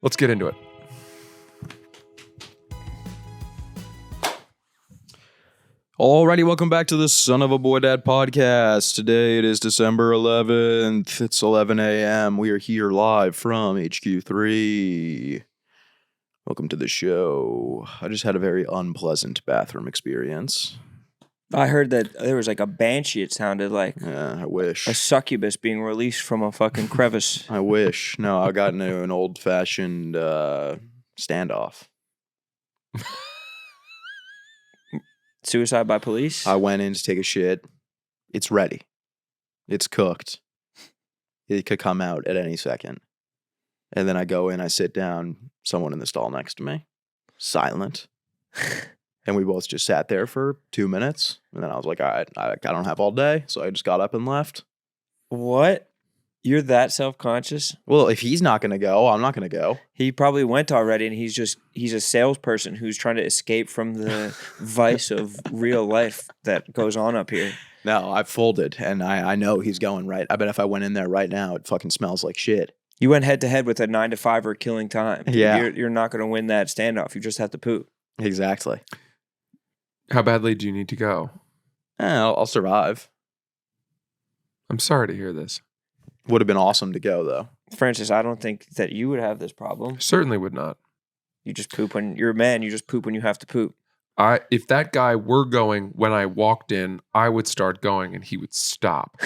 Let's get into it. Alrighty, welcome back to the Son of a Boy Dad podcast. Today it is December 11th. It's 11 a.m. We are here live from HQ3. Welcome to the show. I just had a very unpleasant bathroom experience. I heard that there was like a banshee, it sounded like. Yeah, I wish. A succubus being released from a fucking crevice. I wish. No, I got into an old-fashioned standoff. Suicide by police? I went in to take a shit. It's ready. It's cooked. It could come out at any second. And then I go in, I sit down, someone in the stall next to me, silent. And we both just sat there for 2 minutes. And then I was like, all right, I don't have all day. So I just got up and left. What? You're that self-conscious? Well, if he's not going to go, I'm not going to go. He probably went already, and he's a salesperson who's trying to escape from the vice of real life that goes on up here. No, I've folded, and I know he's going right. I bet if I went in there right now, it fucking smells like shit. You went head-to-head with a 9-to-5er killing time. Yeah. You're not going to win that standoff. You just have to poop. Exactly. How badly do you need to go? I'll survive. I'm sorry to hear this. Would have been awesome to go, though. Francis, I don't think that you would have this problem. Certainly would not. You just poop when you're a man. You just poop when you have to poop. If that guy were going when I walked in, I would start going and he would stop.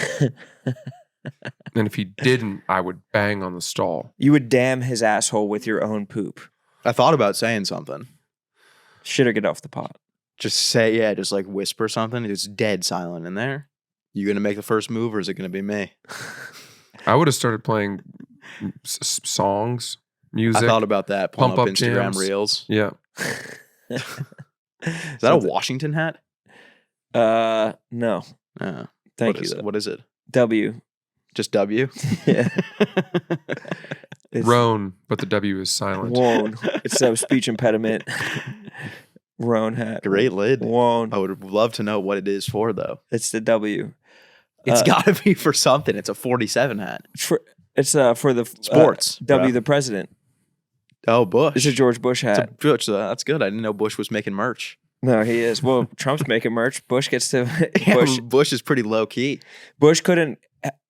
And if he didn't, I would bang on the stall. You would damn his asshole with your own poop. I thought about saying something. Shit or get off the pot. Just say, just like whisper something. It's dead silent in there. You going to make the first move or is it going to be me? I would have started playing songs, music. I thought about that. Pulling Pump up up Instagram jams. Reels. Yeah. Is that a Washington hat? No. Thank you. What is it? W. Just W? Yeah. Roan, but the W is silent. Wone. It's a speech impediment. Roan hat. Great lid. Wone. I would love to know what it is for, though. It's the W. It's got to be for something. It's a 47 hat. It's for the sports. W, bro. the president. Oh, Bush. It's a George Bush hat. Bush, that's good. I didn't know Bush was making merch. No, he is. Well, Trump's making merch. Bush gets to. Bush is pretty low key. Bush couldn't.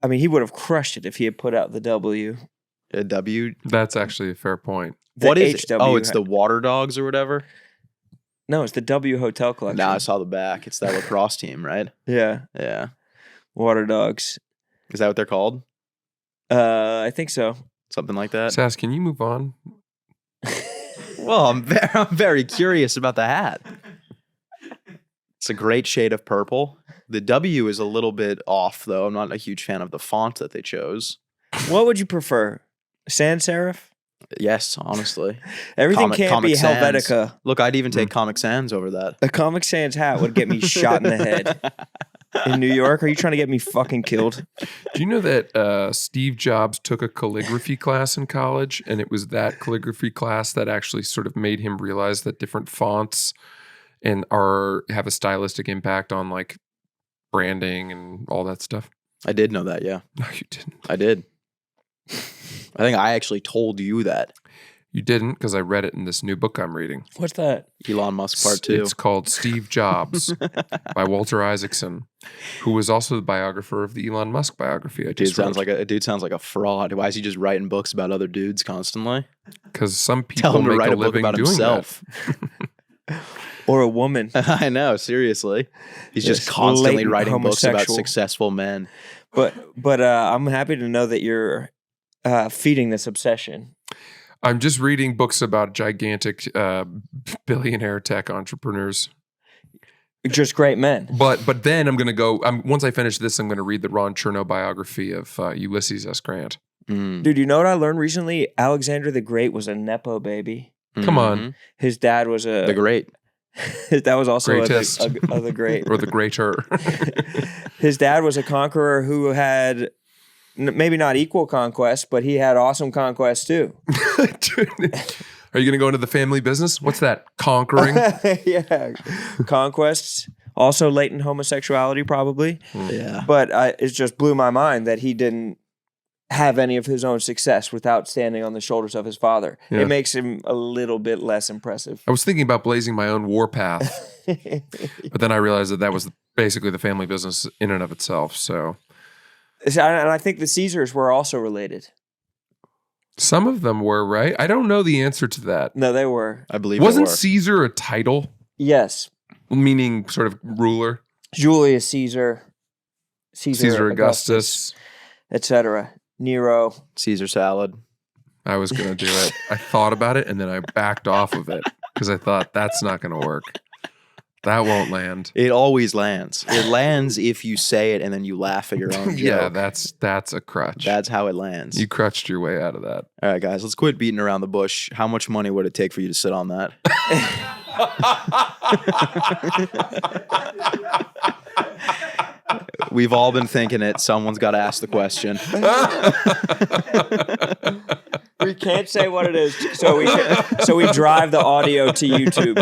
I mean, he would have crushed it if he had put out the W. A W. That's actually a fair point. What is it? Oh, it's hat. the Water Dogs or whatever? No, it's the W Hotel Collection. No, I saw the back. It's that lacrosse team, right? Yeah. Yeah. Water Dogs. Is that what they're called? I think so. Something like that? Sass, can you move on? Well, I'm very curious about the hat. It's a great shade of purple. The W is a little bit off, though. I'm not a huge fan of the font that they chose. What would you prefer? Sans serif? Yes, honestly. Everything can't Comic be Sans. Helvetica. Look, I'd even take Comic Sans over that. A Comic Sans hat would get me shot in the head. In New York? Are you trying to get me fucking killed? Do you know that Steve Jobs took a calligraphy class in college, and it was that calligraphy class that actually sort of made him realize that different fonts have a stylistic impact on like branding and all that stuff? I did know that, yeah. No, you didn't. I did. I think I actually told you that. You didn't, because I read it in this new book I'm reading. What's that? Elon Musk Part 2. It's called Steve Jobs by Walter Isaacson, who was also the biographer of the Elon Musk biography. Dude sounds like a fraud. Why is he just writing books about other dudes constantly? Because some Tell people him to make write a a book living about doing himself. Or a woman. I know, seriously. He's Yes, just constantly latent writing books about homosexual. successful men. But I'm happy to know that you're feeding this obsession. I'm just reading books about gigantic billionaire tech entrepreneurs. Just great men. But then I'm going to go, once I finish this, I'm going to read the Ron Chernow biography of Ulysses S. Grant. Mm. Dude, you know what I learned recently? Alexander the Great was a Nepo baby. Come on. His dad was The Great. His dad was also Greatest. the Great. Or the Greater. His dad was a conqueror who had maybe not equal conquest, but he had awesome conquest too. Are you going to go into the family business? What's that? Conquering? Yeah. Conquests. Also latent homosexuality, probably. Yeah. But it just blew my mind that he didn't have any of his own success without standing on the shoulders of his father. Yeah. It makes him a little bit less impressive. I was thinking about blazing my own warpath, but then I realized that was basically the family business in and of itself. So, And I think the Caesars were also related. some of them were, right? I don't know the answer to that. No, they were. I believe Wasn't they were. Caesar a title, Yes. meaning sort of ruler? Julius Caesar, Caesar Augustus. etc. Nero. Caesar salad. I was going to do it. I thought about it and then I backed off of it because I thought that's not going to work. That won't land. It always lands. It lands if you say it and then you laugh at your own joke. Yeah, that's a crutch. That's how it lands. You crutched your way out of that. All right, guys, let's quit beating around the bush. How much money would it take for you to sit on that? We've all been thinking it. Someone's got to ask the question. We can't say what it is, so we drive the audio to YouTube.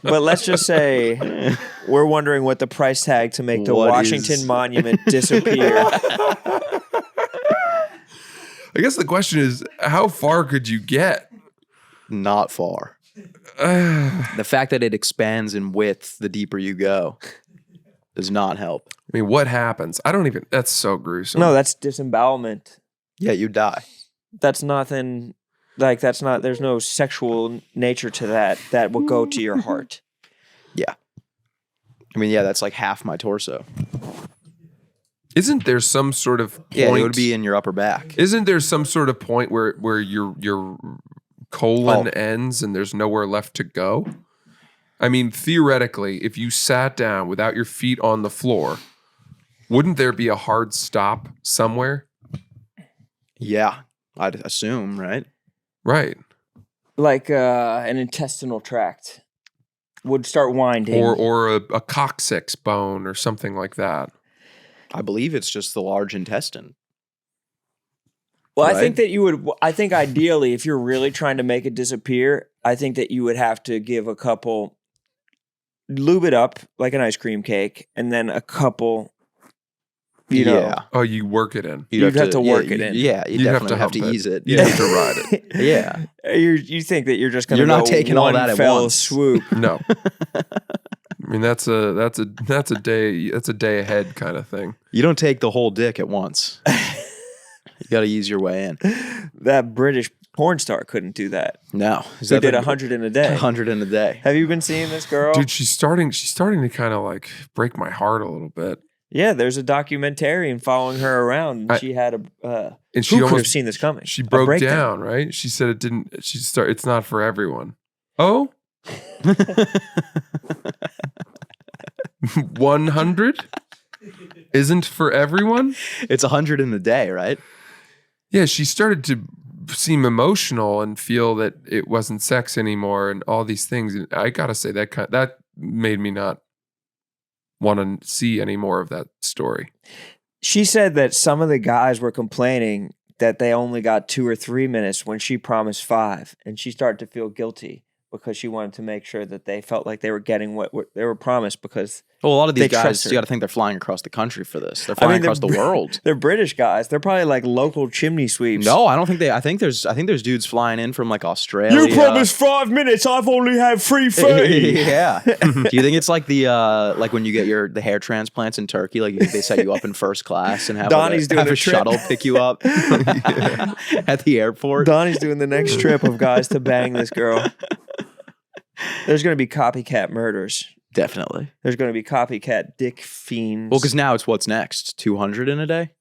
But let's just say we're wondering what the price tag to make the Washington Monument disappear. I guess the question is, how far could you get? Not far. The fact that it expands in width the deeper you go does not help. I mean, what happens? That's so gruesome. No, that's disembowelment. Yeah, you die. That's nothing. Like, that's not. There's no sexual nature to that. That will go to your heart. Yeah. I mean, yeah, that's like half my torso. Isn't there some sort of point? Yeah, it would be in your upper back. Isn't there some sort of point where your colon ends and there's nowhere left to go? I mean, theoretically, if you sat down without your feet on the floor, wouldn't there be a hard stop somewhere? Yeah, I'd assume, right? Right. Like an intestinal tract would start winding. Or a coccyx bone or something like that. I believe it's just the large intestine. Well, right? I think that you would. I think ideally, if you're really trying to make it disappear, I think that you would have to give a couple, lube it up like an ice cream cake, and then a couple. You know, Oh, you work it in. You'd have to work it in. Yeah, you You'd definitely have to hump it. ease it. You have to ride it. Yeah. You think that you're just going to You're not go taking all one that at fell once. swoop. No. I mean, that's a day ahead kind of thing. You don't take the whole dick at once. You got to ease your way in. That British porn star couldn't do that. No. Who did 100 in a day. 100 in a day. Have you been seeing this girl? Dude, she's starting to kind of like break my heart a little bit. Yeah, there's a documentarian following her around. And she had a. And she who could have almost seen this coming? She A broke breakdown. down, right? She said it didn't. It's not for everyone. Oh, 100 isn't for everyone. It's 100 in a day, right? Yeah, she started to seem emotional and feel that it wasn't sex anymore and all these things. And I gotta say that made me not want to see any more of that story. She said that some of the guys were complaining that they only got 2 or 3 minutes when she promised 5, and she started to feel guilty because she wanted to make sure that they felt like they were getting what they were promised because Well, a lot of these they trust guys, her. you got to think they're flying across the country for this. They're flying across the world. They're British guys. They're probably like local chimney sweeps. No, I don't think they. I think there's dudes flying in from like Australia. You promised 5 minutes. I've only had 3:30. Yeah. Do you think it's like the like when you get the hair transplants in Turkey? Like they set you up in first class and have Donnie's doing have the a trip. shuttle pick you up at the airport. Donnie's doing the next trip of guys to bang this girl. There's going to be copycat murders. Definitely. There's going to be copycat dick fiends. Well, because now it's what's next? 200 in a day?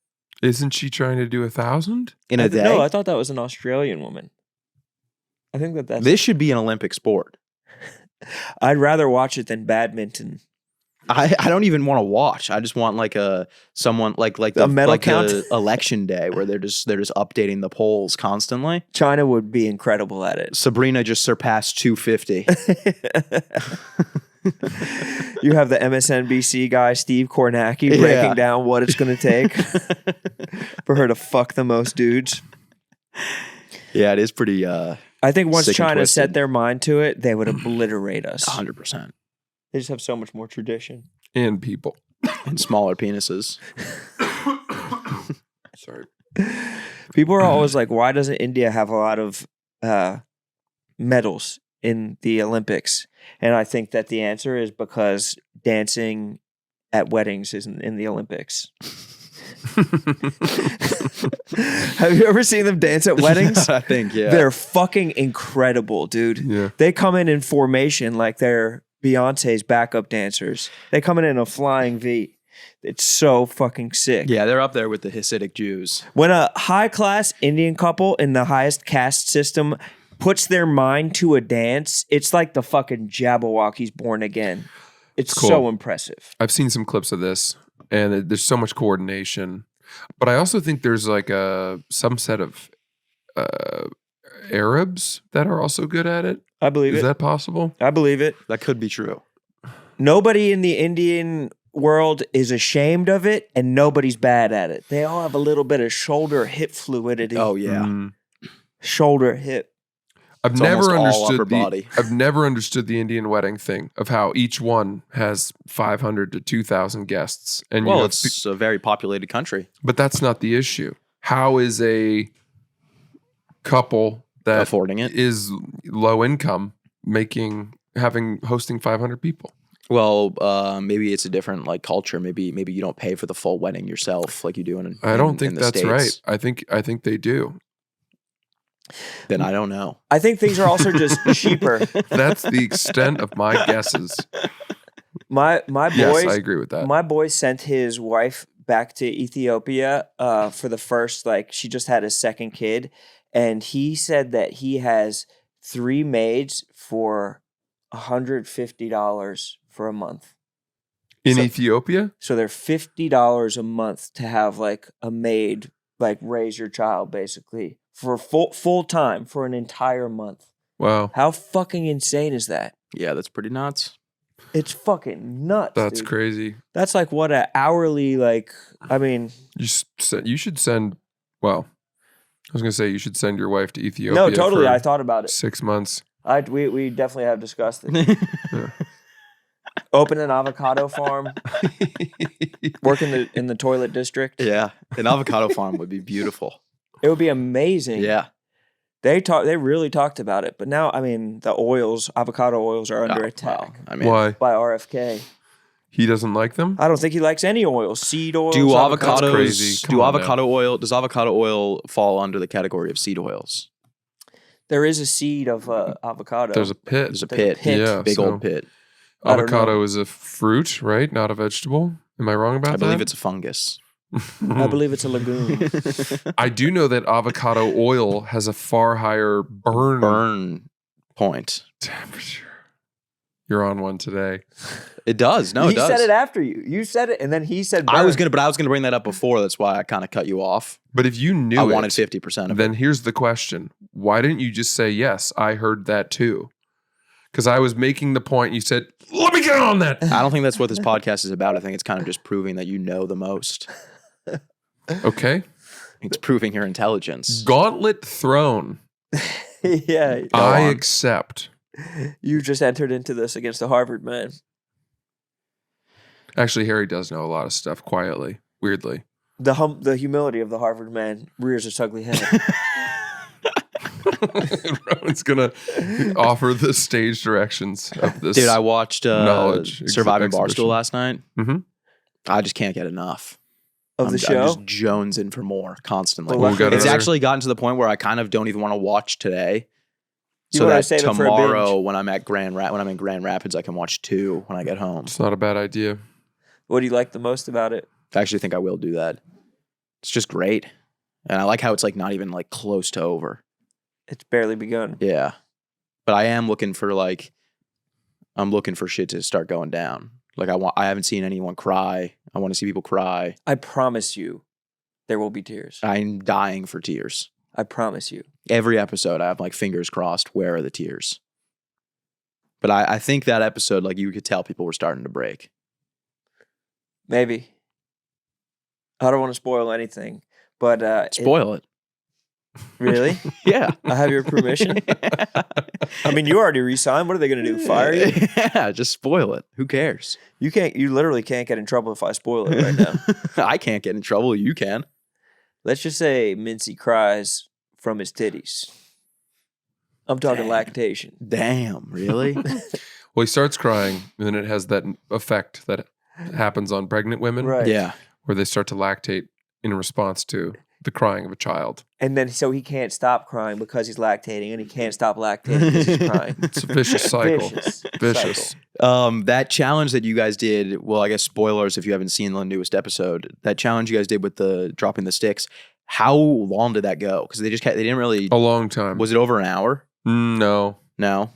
Isn't she trying to do 1,000? In a day? No, I thought that was an Australian woman. I think that's. This should be an Olympic sport. I'd rather watch it than badminton. I don't even want to watch. I just want like someone like A medal count? election day where they're just updating the polls constantly. China would be incredible at it. Sabrina just surpassed 250. You have the MSNBC guy, Steve Kornacki, breaking Yeah. down what it's going to take for her to fuck the most dudes. Yeah, it is pretty I think once sick and China twisted. set their mind to it, they would obliterate us. 100%. They just have so much more tradition. And people. And smaller penises. Sorry. People are always like, why doesn't India have a lot of medals in the Olympics? And I think that the answer is because dancing at weddings isn't in the Olympics. Have you ever seen them dance at weddings? I think, yeah. They're fucking incredible, dude. Yeah. They come in formation like they're Beyonce's backup dancers. They come in a flying V. It's so fucking sick. Yeah, they're up there with the Hasidic Jews. When a high-class Indian couple in the highest caste system puts their mind to a dance, it's like the fucking Jabberwockies born again. It's Cool. so impressive. I've seen some clips of this, and there's so much coordination. But I also think there's like some set of Arabs that are also good at it. I believe Is it. that possible? I believe it. That could be true. Nobody in the Indian world is ashamed of it, and nobody's bad at it. They all have a little bit of shoulder hip fluidity. Oh, yeah. Mm. Shoulder hip. I've It's never almost all upper understood body. I've never understood the Indian wedding thing of how each one has 500 to 2,000 guests, and Well, it's a very populated country. but that's not the issue. How is a couple that Affording it. is low income hosting 500 people? Well, maybe it's a different like culture. Maybe you don't pay for the full wedding yourself like you do in I don't think in the that's States. right. I think they do. Then I don't know. I think things are also just cheaper. That's the extent of my guesses. My boys, Yes, I agree with that. my boy sent his wife back to Ethiopia for the first, like, she just had a second kid, and he said that he has 3 maids for $150 for a month. In So- Ethiopia? So they're $50 a month to have like a maid, like raise your child basically for full time for an entire month. Wow. How fucking insane is that? Yeah, that's pretty nuts. It's fucking nuts. That's dude. crazy. That's like what a hourly like. I mean, You should send, well, I was going to say you should send your wife to Ethiopia. no, totally. for I thought about it. 6 months. We definitely have discussed it. Open an avocado farm. Work in the toilet district. Yeah, an avocado farm would be beautiful. It would be amazing. Yeah. They really talked about it, but now I mean the avocado oils are under attack Well, I mean, Why? by RFK. He doesn't like them? I don't think he likes any oil. Seed oil. do That's crazy. avocados? Come on now. Does avocado oil fall under the category of seed oils? There is a seed of avocado. There's a pit. There's a There's a pit. pit. Yeah, Big so old pit. I don't avocado is a fruit, right? Not a vegetable. Am I wrong about I that? believe it's a fungus. I believe it's a lagoon. I do know that avocado oil has a far higher Burn point. temperature. You're on one today. It does. No, he it does. said it after you. You said it, and then he said. I was burn. gonna bring that up before. That's why I kind of cut you off. But if you knew I it, wanted 50% of it. then here's the question. Why didn't you just say, yes, I heard that too? Because I was making the point. You said, let me get on that. I don't think that's what this podcast is about. I think it's kind of just proving that you know the most. Okay. It's proving your intelligence. Gauntlet thrown. Yeah, Go I on. accept. you just entered into this against the Harvard man. Actually, Harry does know a lot of stuff quietly, weirdly. The humility of the Harvard man rears its ugly head. Rowan's going to offer the stage directions of this. Dude, I watched knowledge Surviving exhibition. Barstool last night. Mhm. I just can't get enough. Of the I'm show? just jonesing for more constantly. Well, we got It's another- actually gotten to the point where I kind of don't even want to watch today. You So wanna that save it for a tomorrow, binge. when I'm in Grand Rapids, I can watch 2 when I get home. It's not a bad idea. What do you like the most about it? I actually think I will do that. It's just great, and I like how it's like not even like close to over. It's barely begun. Yeah, but I am looking for I'm looking for shit to start going down. Like I haven't seen anyone cry. I want to see people cry. I promise you, there will be tears. I'm dying for tears. I promise you. Every episode, I have like fingers crossed. Where are the tears? But I think that episode, like you could tell people were starting to break. Maybe. I don't want to spoil anything, but Spoil it. really? Yeah. I have your permission. I mean, you already re-signed. What are they going to do? Fire you? Yeah, just spoil it. Who cares? You literally can't get in trouble if I spoil it right now. I can't get in trouble. You can. Let's just say Mincy cries from his titties. I'm talking lactation. Damn, really? Well, he starts crying, and then it has that effect that happens on pregnant women, Right. Yeah. where they start to lactate in response to the crying of a child. And then so he can't stop crying because he's lactating, and he can't stop lactating because he's crying. It's a vicious cycle. Vicious. That challenge that you guys did, well, I guess spoilers if you haven't seen the newest episode, that challenge you guys did with the dropping the sticks, how long did that go? Because they didn't really, A long time. was it over an hour? No. No.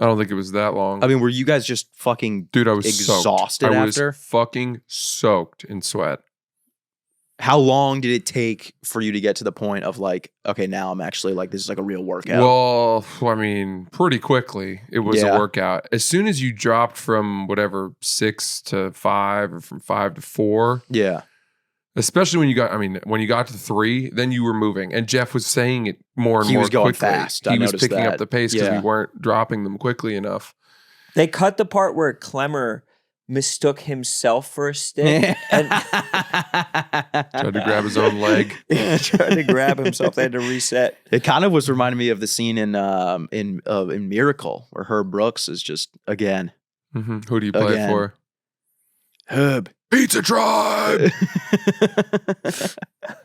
I don't think it was that long. I mean, were you guys just fucking Dude, I was exhausted soaked. after? I was fucking soaked in sweat. How long did it take for you to get to the point of like, okay, now I'm actually like, this is like a real workout? Well, I mean, pretty quickly it was Yeah. a workout. As soon as you dropped from whatever 6 to 5 or from 5 to 4, Yeah. especially when you got to 3, then you were moving. And Jeff was saying it more and He more was going quickly. fast. I He was noticed picking up that. the pace because Yeah. we weren't dropping them quickly enough. They cut the part where Clemmer mistook himself for a stick and Tried to grab his own leg. tried to grab himself. They had to reset. It kind of was reminding me of the scene in Miracle where Herb Brooks is just, again, Who do you play Again. for? Herb. Pizza Tribe!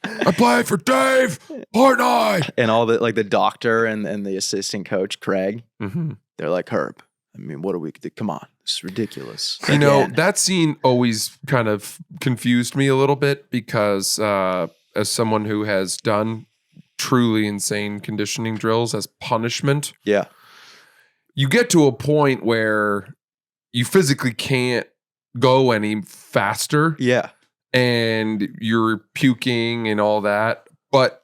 I play for Dave Portnoy! And all the, like the doctor and the assistant coach, Craig, they're like, Herb, I mean, what are we, come on, this is ridiculous. You know, Again. that scene always kind of confused me a little bit because as someone who has done truly insane conditioning drills as punishment, Yeah. you get to a point where you physically can't go any faster Yeah. and you're puking and all that. But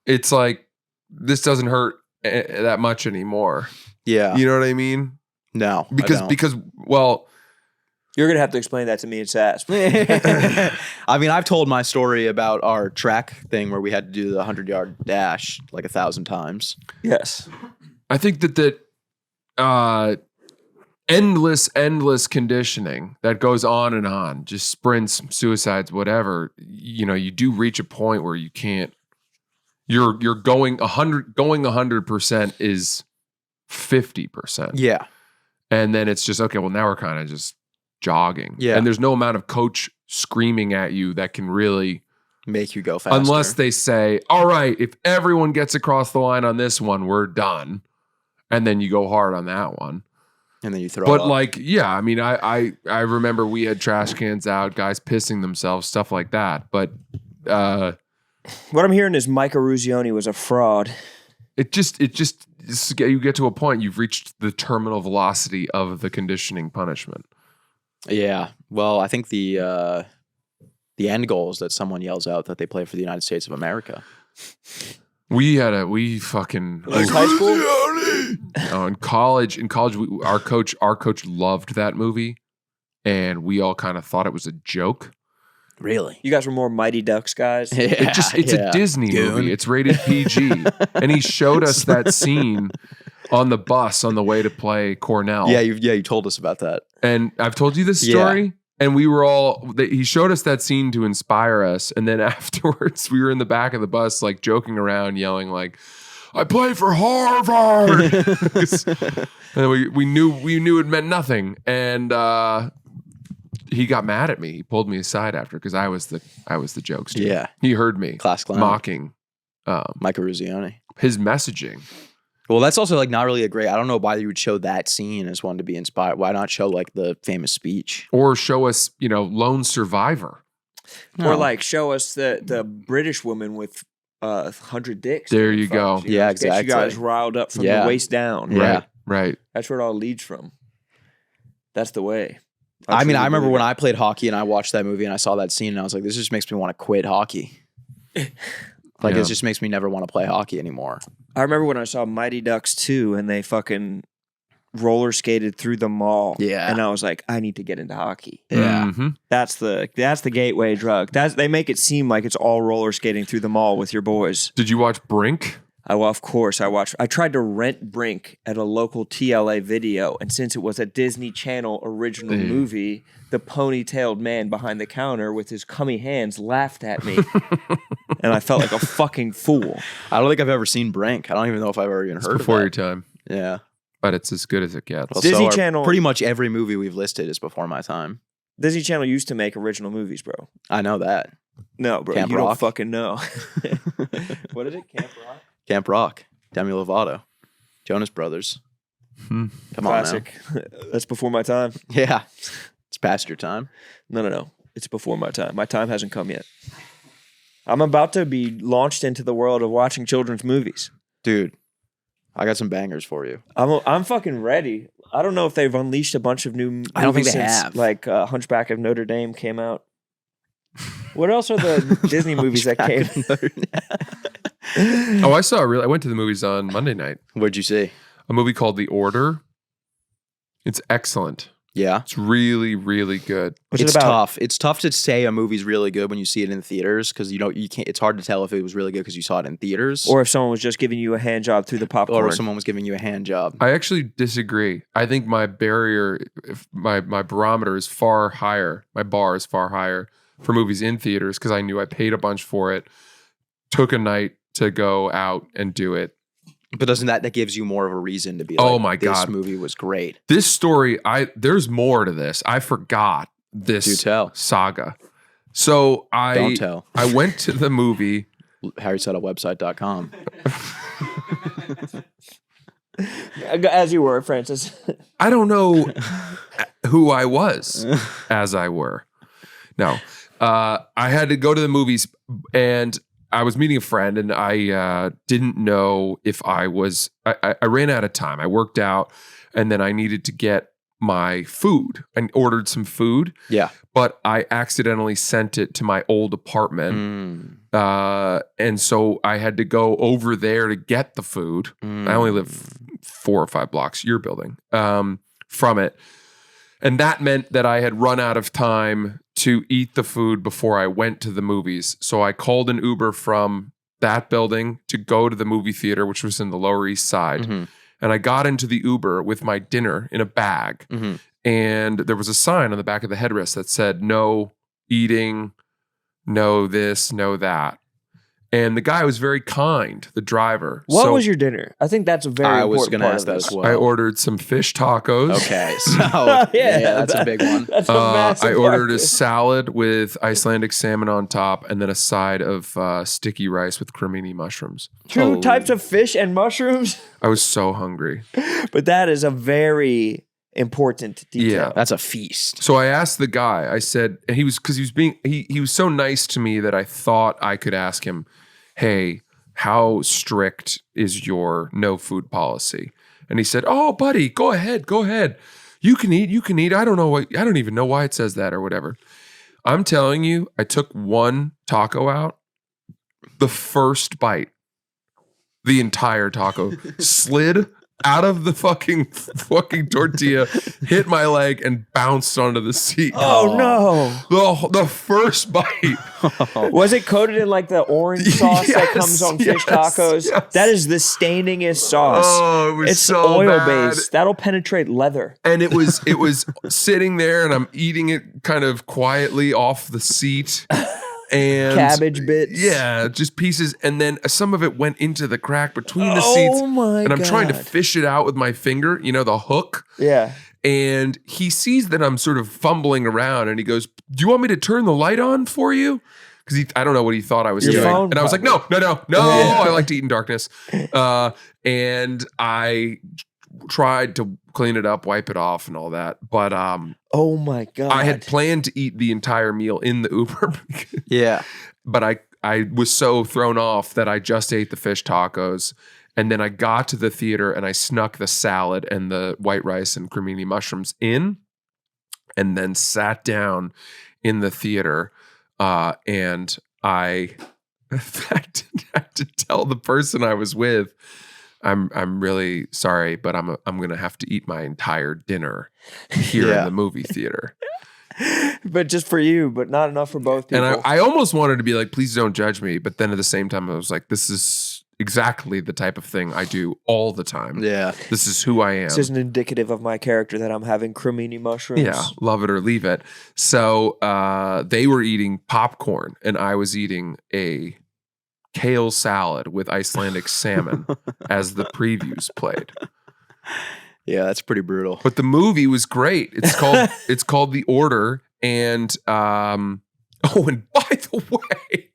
it's like, this doesn't hurt that much anymore. Yeah. You know what I mean? No. Because well, You're gonna have to explain that to me in SAS. I mean, I've told my story about our track thing where we had to do the 100-yard dash like 1,000 times. Yes. I think that endless conditioning that goes on, just sprints, suicides, whatever. You know, you do reach a point where you can't. You're going 100% is 50%. Yeah. And then it's just okay. Well, now we're kind of just jogging. Yeah. And there's no amount of coach screaming at you that can really. Make you go faster. Unless they say, all right, if everyone gets across the line on this one, we're done. And then you go hard on that one. And then you throw But up. like, yeah, I mean, I remember we had trash cans out, guys pissing themselves, stuff like that. But What I'm hearing is Mike Eruzione was a fraud. it just you get to a point, you've reached the terminal velocity of the conditioning punishment. Yeah. Well, I think the end goal is that someone yells out that they play for the United States of America. We fucking Was high school? Oh, in college, our coach loved that movie, and we all kind of thought it was a joke. Really? You guys were more Mighty Ducks guys. It's a Disney movie. It's rated PG, and he showed us that scene on the bus on the way to play Cornell. Yeah, you told us about that. And I've told you this story. And we were he showed us that scene to inspire us. And then afterwards, we were in the back of the bus, like joking around, yelling like, I play for Harvard. And we knew it meant nothing. And he got mad at me. He pulled me aside after because I was the jokester. Yeah. He heard me Class clown. mocking Mike Eruzione. his messaging. Well, that's also like not really a great. I don't know why you would show that scene as one to be inspired. Why not show like the famous speech? Or show us, Lone Survivor. Or like show us the British woman with 100 dicks. There you go. Yeah, Get you exactly. guys riled up from Yeah. the waist down. Yeah. Right. That's where it all leads from. That's the way. I mean, I remember when I played hockey and I watched that movie and I saw that scene and I was like, this just makes me want to quit hockey. Like, Yeah. it just makes me never want to play hockey anymore. I remember when I saw Mighty Ducks 2 and they fucking roller skated through the mall. Yeah. And I was like, I need to get into hockey. Yeah. Mhm. That's the gateway drug. They make it seem like it's all roller skating through the mall with your boys. Did you watch Brink? Of course, I watched. I tried to rent Brink at a local TLA video, and since it was a Disney Channel original movie, the ponytailed man behind the counter with his cummy hands laughed at me, and I felt like a fucking fool. I don't think I've ever seen Brink. I don't even know if I've ever even heard of before that. your time. Yeah. But it's as good as it gets. Well, Disney so Channel- pretty much every movie we've listed is before my time. Disney Channel used to make original movies, bro. I know that. No, bro, Camp you Rock? don't fucking know. What is it, Camp Rock? Camp Rock, Demi Lovato, Jonas Brothers. Come Classic. That's before my time. on now. Yeah. It's past your time. No. It's before my time. My time hasn't come yet. I'm about to be launched into the world of watching children's movies. Dude, I got some bangers for you. I'm fucking ready. I don't know if they've unleashed a bunch of new movies I don't think they since, have. like Hunchback of Notre Dame came out. What else are the Disney movies that came? Oh, I went to the movies on Monday night. What'd you see? A movie called The Order. It's excellent. Yeah. It's really, really good. What's It's it about? tough. It's tough to say a movie's really good when you see it in theaters because you can't. It's hard to tell if it was really good because you saw it in theaters Or if someone was just giving you a hand job through the popcorn. or if someone was giving you a hand job. I actually disagree. I think my barrier, my barometer is far higher. My bar is far higher for movies in theaters because I knew I paid a bunch for it, took a night to go out and do it. But doesn't that gives you more of a reason to be Oh like, my this God. movie was great. This story, there's more to this. I forgot this Do tell. saga. So Don't tell. I went to the movie. HarrySettleWebsite.com. As you were, Francis. I don't know who I was as I were. No, I had to go to the movies and I was meeting a friend and I didn't know if I ran out of time. I worked out and then I needed to get my food. I ordered some food, Yeah. but I accidentally sent it to my old apartment. And so I had to go over there to get the food. I only live 4 or 5 blocks, your building, from it. And that meant that I had run out of time to eat the food before I went to the movies. So I called an Uber from that building to go to the movie theater, which was in the Lower East Side. Mm-hmm. And I got into the Uber with my dinner in a bag. Mm-hmm. And there was a sign on the back of the headrest that said, no eating, no this, no that. And the guy was very kind, the driver. What So was your dinner? I think that's a very I important was going to part ask of that this. as well. I ordered some fish tacos. Okay. So, yeah, that's a big one. That's a massive I ordered a part. salad with Icelandic salmon on top and then a side of sticky rice with cremini mushrooms. Two types of fish and mushrooms. I was so hungry. But that is a very important detail. Yeah. That's a feast. So I asked the guy, I said, and he was so nice to me that I thought I could ask him, hey, how strict is your no food policy? And he said, oh, buddy, go ahead. You can eat. I don't even know why it says that or whatever. I'm telling you, I took one taco out. The first bite, the entire taco slid out of the fucking tortilla, hit my leg, and bounced onto the seat. Oh no! The first bite. Was it coated in like the orange sauce that comes on fish tacos? yes. That is the stainingest sauce. Oh, it was It's so oil bad. based. That'll penetrate leather. And it was sitting there, and I'm eating it kind of quietly off the seat. And Cabbage bits. Yeah, just pieces. And then some of it went into the crack between the seats. Oh my god! And I'm trying to fish it out with my finger, the hook. Yeah. And he sees that I'm sort of fumbling around and he goes, do you want me to turn the light on for you? Because I don't know what he thought I was Your doing. phone, And I was like, no. Yeah. I like to eat in darkness. And I tried to clean it up, wipe it off and all that. But Oh my god! I had planned to eat the entire meal in the Uber. Yeah. But I was so thrown off that I just ate the fish tacos. And then I got to the theater and I snuck the salad and the white rice and cremini mushrooms in and then sat down in the theater. And I had to tell the person I was with, I'm really sorry, but I'm going to have to eat my entire dinner here in the movie theater. But just for you, but not enough for both people. And I almost wanted to be like, please don't judge me. But then at the same time, I was like, this is exactly the type of thing I do all the time. Yeah. This is who I am. This isn't indicative of my character that I'm having cremini mushrooms. Yeah, love it or leave it. So they were eating popcorn, and I was eating a kale salad with Icelandic salmon as the previews played. Yeah, that's pretty brutal. But the movie was great. It's called The Order, and and by the way,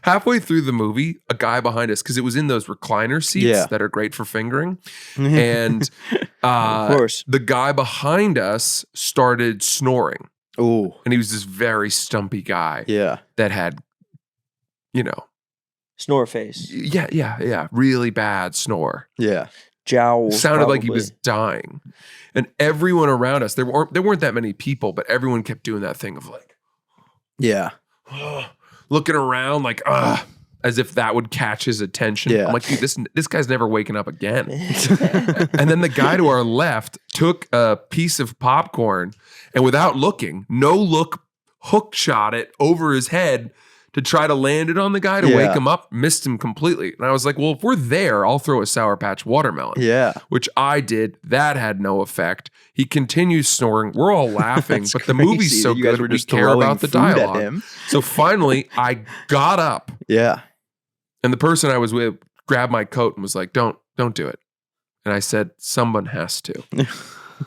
halfway through the movie, a guy behind us, because it was in those recliner seats that are great for fingering, and of course, the guy behind us started snoring. Ooh. And he was this very stumpy guy. Yeah. That had, snore face. Yeah. Really bad snore. Yeah. Jowls. Sounded like he was dying. And everyone around us, there weren't that many people, but everyone kept doing that thing of like, yeah, looking around like, as if that would catch his attention. Yeah. I'm like, dude, this guy's never waking up again. And then the guy to our left took a piece of popcorn and without looking, no look, hook shot it over his head to try to land it on the guy to wake him up, missed him completely. And I was like, well, if we're there, I'll throw a Sour Patch watermelon. Yeah. Which I did. That had no effect. He continues snoring. We're all laughing, but the movie's so good we care about the dialogue. So finally, I got up. Yeah. And the person I was with grabbed my coat and was like, don't do it. And I said, someone has to.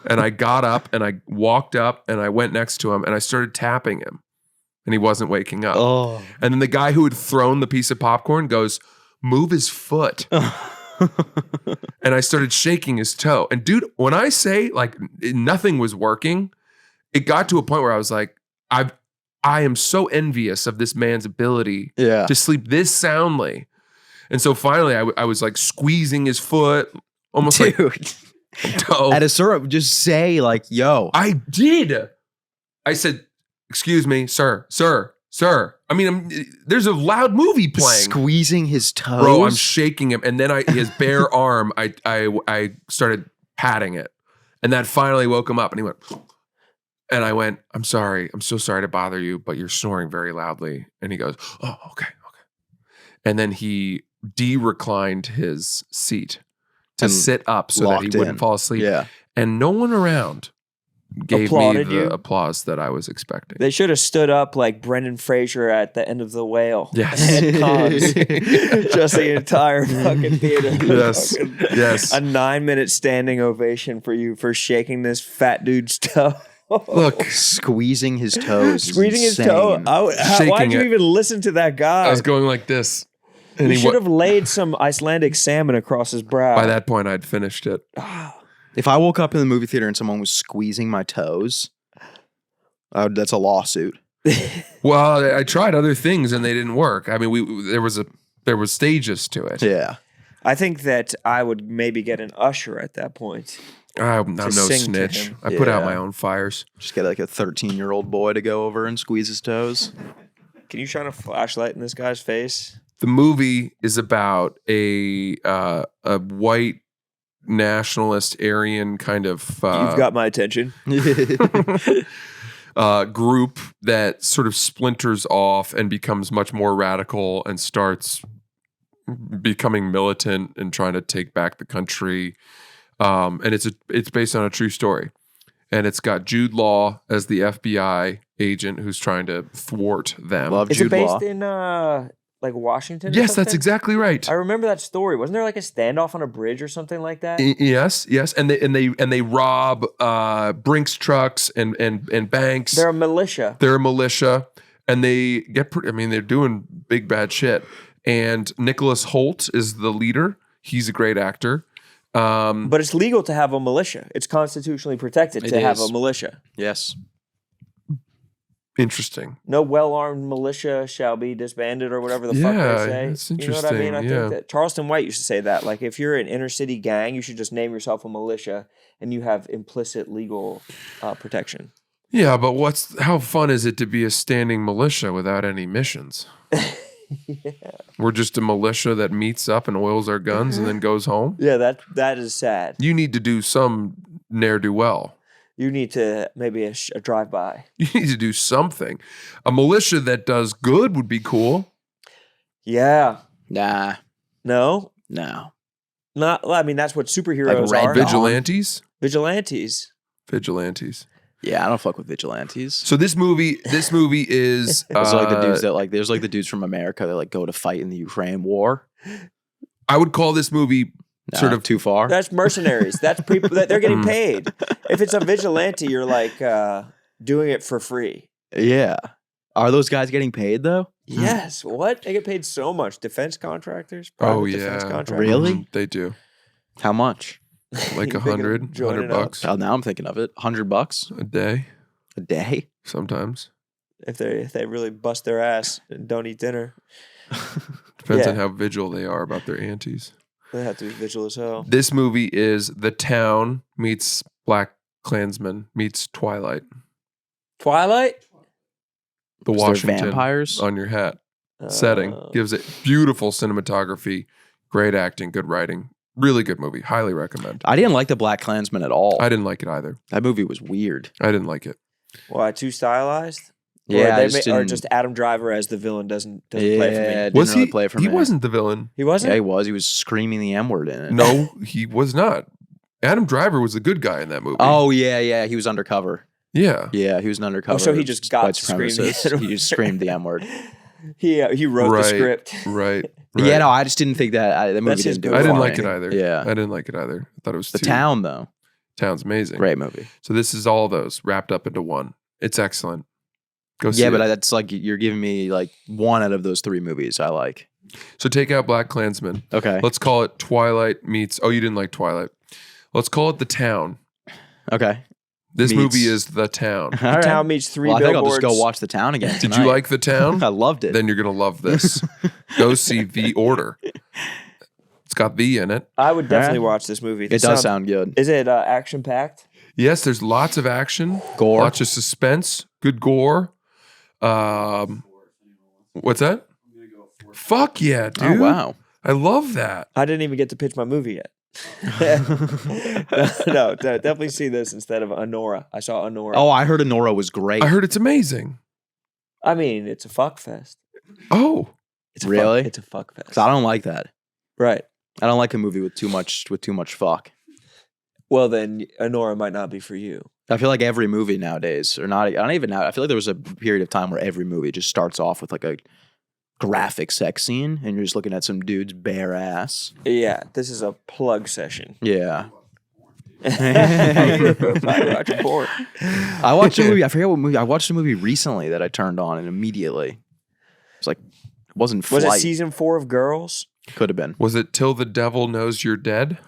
And I got up and I walked up and I went next to him and I started tapping him. And he wasn't waking up. Oh. And then the guy who had thrown the piece of popcorn goes, move his foot. And I started shaking his toe. And dude, when I say like nothing was working, it got to a point where I was like, I am so envious of this man's ability to sleep this soundly. And so finally I was like squeezing his foot, almost like toe. At a certain, just say like, yo. I did. I said, excuse me, sir. I mean, there's a loud movie playing. Squeezing his toes. Bro, I'm shaking him. And then his bare arm, I started patting it. And that finally woke him up and he went, and I went, I'm sorry. I'm so sorry to bother you, but you're snoring very loudly. And he goes, oh, okay. And then he de-reclined his seat to sit up so that he wouldn't fall asleep. Yeah. And no one around gave Applauded me the you? applause that I was expecting. They should have stood up like Brendan Fraser at the end of The Whale. Yes. And cons. Just the entire fucking theater. Yes. Yes. A 9-minute standing ovation for you for shaking this fat dude's toe. Look, squeezing his toes. Squeezing his toe. Why'd you even listen to that guy? I was going like this. And you should have laid some Icelandic salmon across his brow. By that point, I'd finished it. If I woke up in the movie theater and someone was squeezing my toes, that's a lawsuit. Well, I tried other things and they didn't work. I mean, there was stages to it. Yeah. I think that I would maybe get an usher at that point. I'm no sing to snitch. him. I put out my own fires. Just get like a 13-year-old boy to go over and squeeze his toes. Can you shine a flashlight in this guy's face? The movie is about a white nationalist Aryan kind of You've got my attention. Group that sort of splinters off and becomes much more radical and starts becoming militant and trying to take back the country. And it's based on a true story. And it's got Jude Law as the FBI agent who's trying to thwart them. Love Is Jude it based Law. in like Washington? Or Yes, that's something? exactly right. I remember that story. Wasn't there like a standoff on a bridge or something like that? Yes, and they rob Brinks trucks and banks. They're a militia. They're a militia, and they get. They're doing big bad shit. And Nicholas Hoult is the leader. He's a great actor. But it's legal to have a militia. It's constitutionally protected to have a militia. Yes. Interesting. No well-armed militia shall be disbanded or whatever the fuck they say. It's You know what I mean? interesting, I think that Charleston White used to say that. Like, if you're an inner-city gang, you should just name yourself a militia and you have implicit legal protection. Yeah, but how fun is it to be a standing militia without any missions? Yeah. We're just a militia that meets up and oils our guns and then goes home. Yeah, that is sad. You need to do some ne'er-do-well. You need to maybe a drive-by. You need to do something. A militia that does good would be cool. Yeah. Nah. No, No. not. Well, I mean, that's what superheroes Red are. Dawn. Vigilantes. Vigilantes. Vigilantes. Yeah, I don't fuck with vigilantes. So this movie is Those are like the dudes that like. There's like the dudes from America that like go to fight in the Ukraine war. I would call this movie sort of too far. That's mercenaries. That's people that they're getting paid. If it's a vigilante, you're like doing it for free. Yeah. Are those guys getting paid though? Yes. What? They get paid so much. Defense contractors. Oh, Private defense yeah. contractors. Really? They do. How much? Like You thinking of $100 joining up? bucks Oh, now I'm thinking of it. $100 a day a day. sometimes. If they really bust their ass and don't eat dinner, Depends Yeah. on how vigil they are about their aunties. they have to be vigilant as hell. This movie is The Town meets Black Klansman meets Twilight. Twilight. The Is there Washington vampires? on your hat setting gives it beautiful cinematography, great acting, good writing. Really good movie. Highly recommend. I didn't like the Black Klansman at all. I didn't like it either. That movie was weird. I didn't like it. Why too stylized? Yeah, I or, just or didn't- just Adam Driver as the villain doesn't play for me. didn't Was really he? play for He me. wasn't the villain. He wasn't. Yeah, he was. He was screaming the M word in it. No, he was not. Adam Driver was the good guy in that movie. Oh yeah. He was undercover. yeah. Yeah, he was an undercover. Oh, so he just got white to scream the supremacist. N-word. He just screamed the M word. He wrote the script. Right. Yeah, no, I just didn't think that the movie That's his didn't do good it. I didn't for like me. it either. Yeah, I didn't like it either. I thought it was The too. Town though, Town's amazing. great movie. So this is all those wrapped up into one. It's excellent. Go see Yeah, it. but that's like you're giving me like one out of those three movies I like. So take out Black Klansman. Okay. Let's call it Twilight meets. Oh, you didn't like Twilight. Let's call it The Town. Okay. This Meets- movie is The Town. All right. Town meets three Well, I think I'll billboards. just go watch The Town again. Did you tonight. like The Town? I loved it. Then you're gonna love this. Go see The Order. It's got the in it. I would definitely Alright. watch this movie. It does sound good. Is it action packed? Yes, there's lots of action, Gore. lots of suspense, good gore. What's that? Fuck yeah, dude! Oh wow. I love that. I didn't even get to pitch my movie yet. no, definitely see this instead of Honora. I saw Honora. Oh, I heard Honora was great. I heard it's amazing. I mean, it's a fuck fest. Oh, It's a Really? It's a fuck fest. 'Cause I don't like that. Right. I don't like a movie with too much fuck. Well, then Honora might not be for you. I feel like every movie nowadays, or not even now, I feel like there was a period of time where every movie just starts off with like a graphic sex scene and you're just looking at some dude's bare ass. Yeah, this is a plug session. Yeah. I watch porn. I watched a movie, I forget what movie, I watched a movie recently that I turned on and immediately, it's like, it wasn't Was Flight. it season 4 of Girls? Could have been. was it Till the Devil Knows You're Dead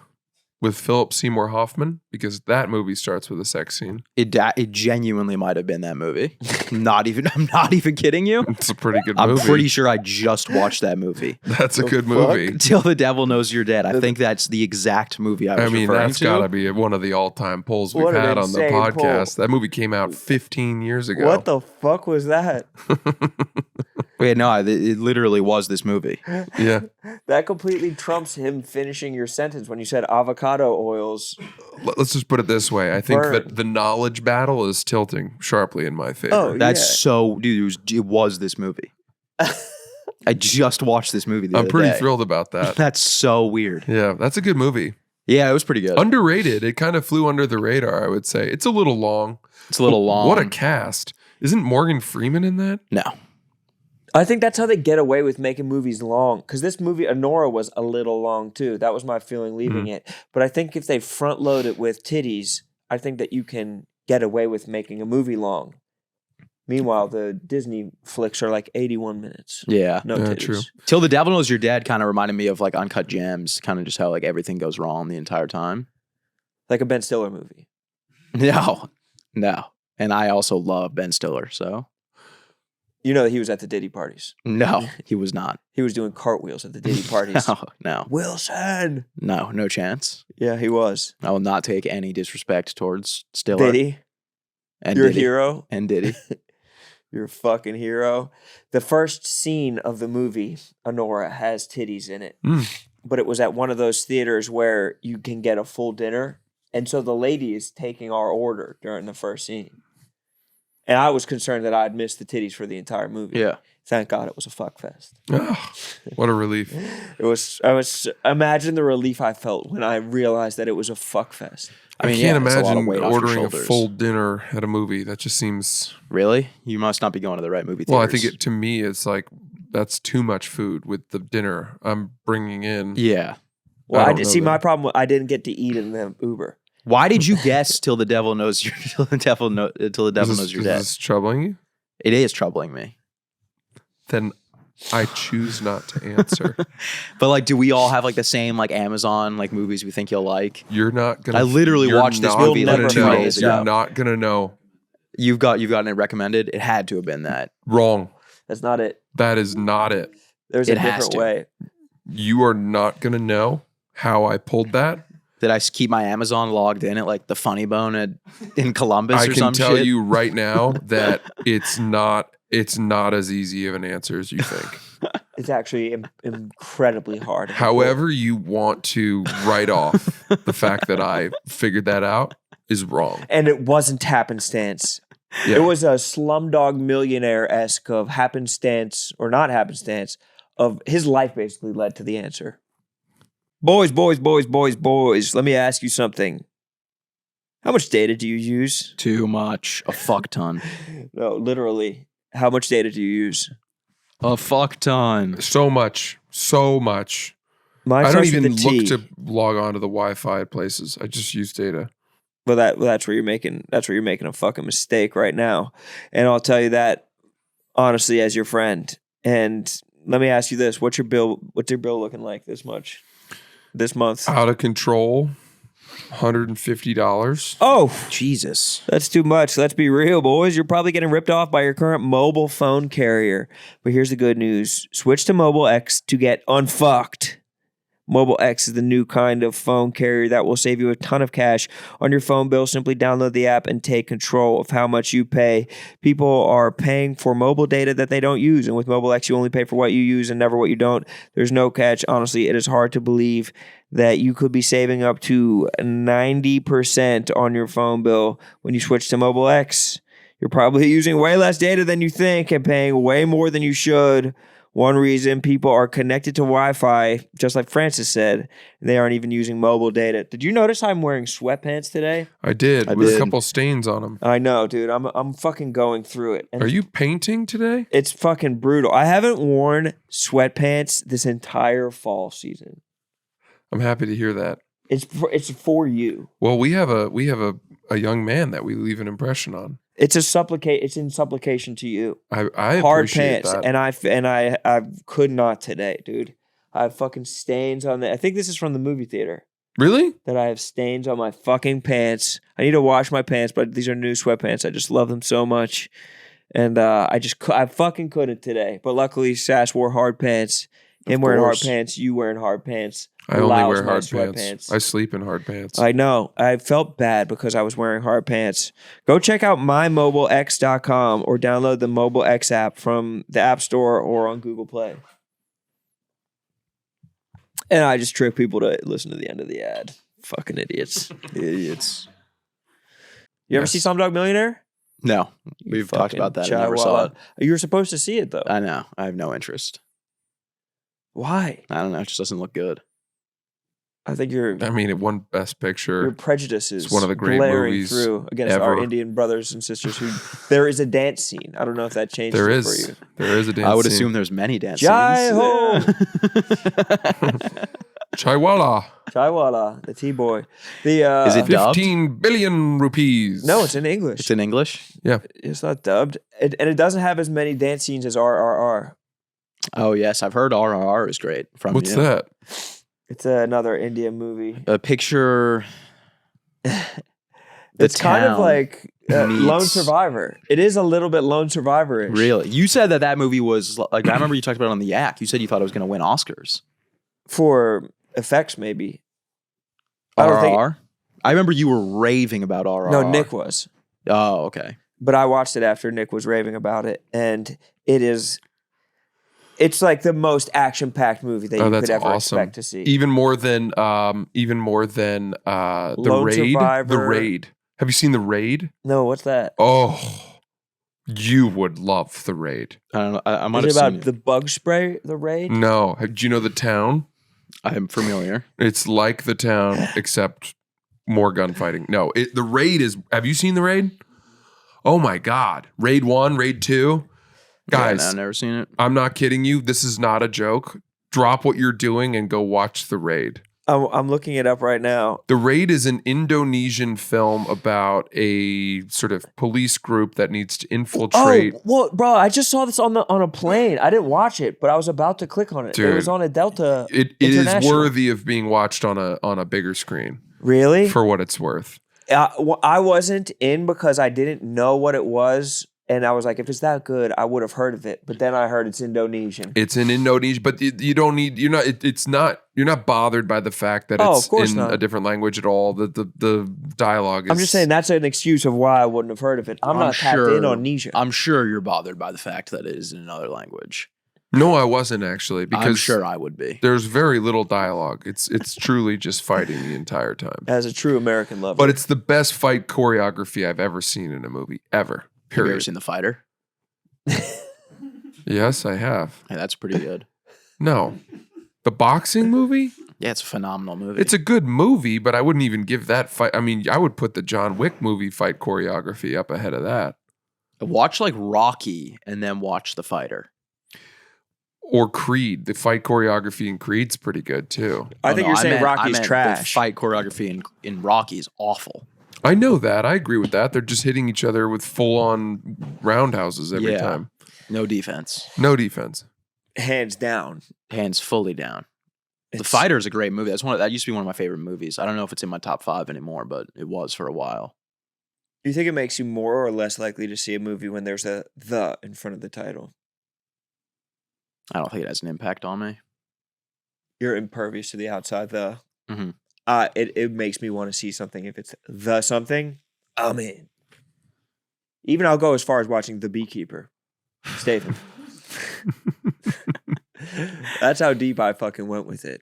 with Philip Seymour Hoffman? Because that movie starts with a sex scene. It genuinely might have been that movie. I'm not even kidding you. It's a pretty good I'm movie. pretty sure I just watched that movie. That's a The good fuck? movie. Till the Devil Knows You're Dead. I think that's the exact movie I was I mean, referring that's to. got to be one of the all-time polls we've What an had on the insane podcast. poll. That movie came out 15 years ago. What the fuck was that? Wait, no, it literally was this movie. Yeah. That completely trumps him finishing your sentence when you said avocado oils. Let's just put it this way. I think Burn. that the knowledge battle is tilting sharply in my favor. Oh, That's yeah. so, dude. It was this movie. I just watched this movie. The I'm other pretty day. thrilled about that. That's so weird. Yeah, that's a good movie. Yeah, it was pretty good. Underrated. It kind of flew under the radar, I would say. It's a little long. It's a little long. What a cast. Isn't Morgan Freeman in that? No. I think that's how they get away with making movies long. Because this movie, Honora, was a little long too. That was my feeling leaving it. But I think if they front load it with titties, I think that you can get away with making a movie long. Meanwhile, the Disney flicks are like 81 minutes. Yeah. No Yeah, titties. true. Till the Devil Knows You're Dead kind of reminded me of like Uncut Gems, kind of just how like everything goes wrong the entire time. Like a Ben Stiller movie. No. And I also love Ben Stiller, so You know that he was at the Diddy parties. no, he was not. He was doing cartwheels at the Diddy parties. No. Wilson. No chance. Yeah, he was. I will not take any disrespect towards Stiller. Diddy, And you're Diddy. a hero. And Diddy. You're a fucking hero. The first scene of the movie, Honora, has titties in it. But it was at one of those theaters where you can get a full dinner. And so the lady is taking our order during the first scene. And I was concerned that I'd missed the titties for the entire movie. Yeah. Thank God it was a fuck fest. Oh, what a relief. Imagine the relief I felt when I realized that it was a fuck fest. I mean, can't that's a lot of imagine weight off your ordering a shoulders. full dinner at a movie. That just seems. Really? You must not be going to the right movie theaters. Well, I think to me, it's like that's too much food with the dinner I'm bringing in. Yeah. Well, I I don't did know see that. my problem. I didn't get to eat in the Uber. Why did you guess till the devil knows you're knows you're dead? Is this troubling you? It is troubling me. Then I choose not to answer. But like, do we all have like the same like Amazon like movies we think you'll like? You're not gonna. I literally you're watched this not movie gonna like 2 know. days You're ago. not gonna know. You've gotten it recommended. It had to have been that. Wrong. That's not it. That is not it. There's It a has different to. way. You are not gonna know how I pulled that. Did I keep my Amazon logged in at like the Funny Bone in Columbus I or can some tell shit? you right now that it's not as easy of an answer as you think. It's actually incredibly hard. However you want to write off the fact that I figured that out is wrong. And it wasn't happenstance. Yeah. It was a Slumdog Millionaire-esque of happenstance or not happenstance of his life basically led to the answer. Boys. Let me ask you something. How much data do you use? Too much. A fuck ton. No, literally. How much data do you use? A fuck ton. So much. Mine I don't starts with even a T. look to log on to the Wi-Fi at places. I just use data. Well, that's where you're making a fucking mistake right now. And I'll tell you that honestly as your friend. And let me ask you this: what's your bill looking like this month? Out of control. $150. Oh, Jesus. that's too much. Let's be real, boys. You're probably getting ripped off by your current mobile phone carrier. But here's the good news. Switch to Mobile X to get unfucked. Mobile X is the new kind of phone carrier that will save you a ton of cash on your phone bill. Simply download the app and take control of how much you pay. People are paying for mobile data that they don't use. And with Mobile X, you only pay for what you use and never what you don't. There's no catch. Honestly, it is hard to believe that you could be saving up to 90% on your phone bill when you switch to Mobile X. You're probably using way less data than you think and paying way more than you should. One reason people are connected to Wi-Fi, just like Francis said, they aren't even using mobile data. Did you notice I'm wearing sweatpants today? I did. I With did. a couple stains on them. I know, dude. I'm fucking going through it. And Are you painting today? It's fucking brutal. I haven't worn sweatpants this entire fall season. I'm happy to hear that. It's for you. Well, we have a young man that we leave an impression on. It's in supplication to you. I Hard appreciate pants, that. and I could not today, dude. I have fucking stains on I think this is from the movie theater Really? that I have stains on my fucking pants. I need to wash my pants, but these are new sweatpants. I just love them so much, and I fucking couldn't today. But luckily, Sass wore hard pants. Him wearing hard course. pants, you wearing hard pants. I only allows wear my hard sweatpants. pants. I sleep in hard pants. I know. I felt bad because I was wearing hard pants. Go check out mymobilex.com or download the Mobile X app from the App Store or on Google Play. And I just trick people to listen to the end of the ad. Fucking idiots. Idiots. You ever Yes. see Slumdog Millionaire? No. You We've talked fucking about that. I never saw it. You were supposed to see it though. I know. I have no interest. Why? I don't know. It just doesn't look good. I think your I mean, it won Best Picture. prejudices It's one of the great blaring movies through against our ever. Indian brothers and sisters who there is a dance scene. I don't know if that changes There it for is. you. There is a dance I would scene. assume there's many dance Jai scenes. ho! Chaiwala. Chaiwala, the T-boy. The Is it dubbed? 15 billion rupees. No, it's in English. It's in English? It's not dubbed. And it doesn't have as many dance scenes as RRR. Oh, yes. I've heard RRR is great. From What's you. that? It's another Indian movie. A picture. It's kind of town like Lone meets- Survivor. It is a little bit Lone Survivor-ish. Really? You said that movie was like, I remember you talked about it on the Yak. You said you thought it was going to win Oscars. For effects, maybe. I don't think- RRR? I remember you were raving about RRR. No, Nick was. Oh, okay. But I watched it after Nick was raving about it. And it's like the most action-packed movie that you that's could ever awesome. expect to see. Even more than the Lone Raid. Survivor. The Raid. Have you seen The Raid? No, what's that? Oh, You would love The Raid. I don't know. I might Is have it seen about the bug spray, the raid? No. Do you know The Town? I'm familiar. It's like The Town, except more gunfighting. No, The Raid is... Have you seen The Raid? Oh my God. Raid 1, Raid 2. Guys, I've never seen it. I'm not kidding you. This is not a joke. Drop what you're doing and go watch The Raid. I'm looking it up right now. The Raid is an Indonesian film about a sort of police group that needs to infiltrate. Oh, well, bro, I just saw this on a plane. I didn't watch it, but I was about to click on it. Dude, it was on a Delta. It is International. worthy of being watched on a bigger screen. Really? For what it's worth. I wasn't in because I didn't know what it was. And I was like, if it's that good, I would have heard of it. But then I heard it's Indonesian. It's in Indonesia, but you don't need. You're not bothered by the fact that it's of course in not. a different language at all. The dialogue is. I'm just saying that's an excuse of why I wouldn't have heard of it. I'm not tapped in on Nisha. I'm sure you're bothered by the fact that it is in another language. No, I wasn't actually, because I'm sure I would be. There's very little dialogue. It's truly just fighting the entire time. As a true American lover. But it's the best fight choreography I've ever seen in a movie ever. Have you Period. ever seen The Fighter? Yes, I have. Yeah, that's pretty good. No, the boxing movie. Yeah, it's a phenomenal movie. It's a good movie, but I wouldn't even give that fight. I mean, I would put the John Wick movie fight choreography up ahead of that. Watch like Rocky and then watch The Fighter. Or Creed. The fight choreography in Creed's pretty good too. I think you're saying I Rocky's meant trash. The fight choreography in Rocky is awful. I know that. I agree with that. They're just hitting each other with full-on roundhouses every Yeah. time. No defense. No defense. Hands down. Hands fully down. The Fighter is a great movie. That used to be one of my favorite movies. I don't know if it's in my top 5 anymore, but it was for a while. Do you think it makes you more or less likely to see a movie when there's a "the" in front of the title? I don't think it has an impact on me. You're impervious to the outside "the." Mm-hmm. It makes me want to see something if it's "the" something. I'm in. Even I'll go as far as watching The Beekeeper. Statham. That's how deep I fucking went with it.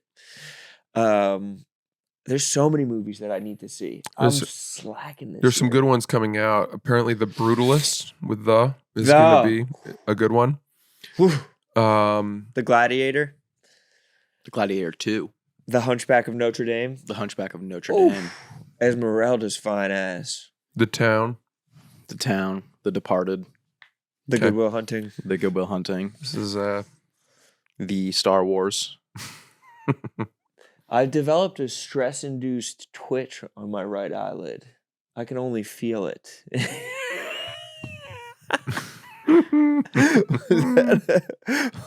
There's so many movies that I need to see. I'm slacking this. There's some year. good ones coming out. Apparently, The Brutalist with "the" is The. going to be a good one. Whew. The Gladiator. The Gladiator 2. The Hunchback of Notre Dame. The Hunchback of Notre Oof. Dame. Esmeralda's fine ass. Town. The Town. The Departed. The Okay. Good Will Hunting. The Good Will Hunting. This is The Star Wars. I developed a stress-induced twitch on my right eyelid. I can only feel it.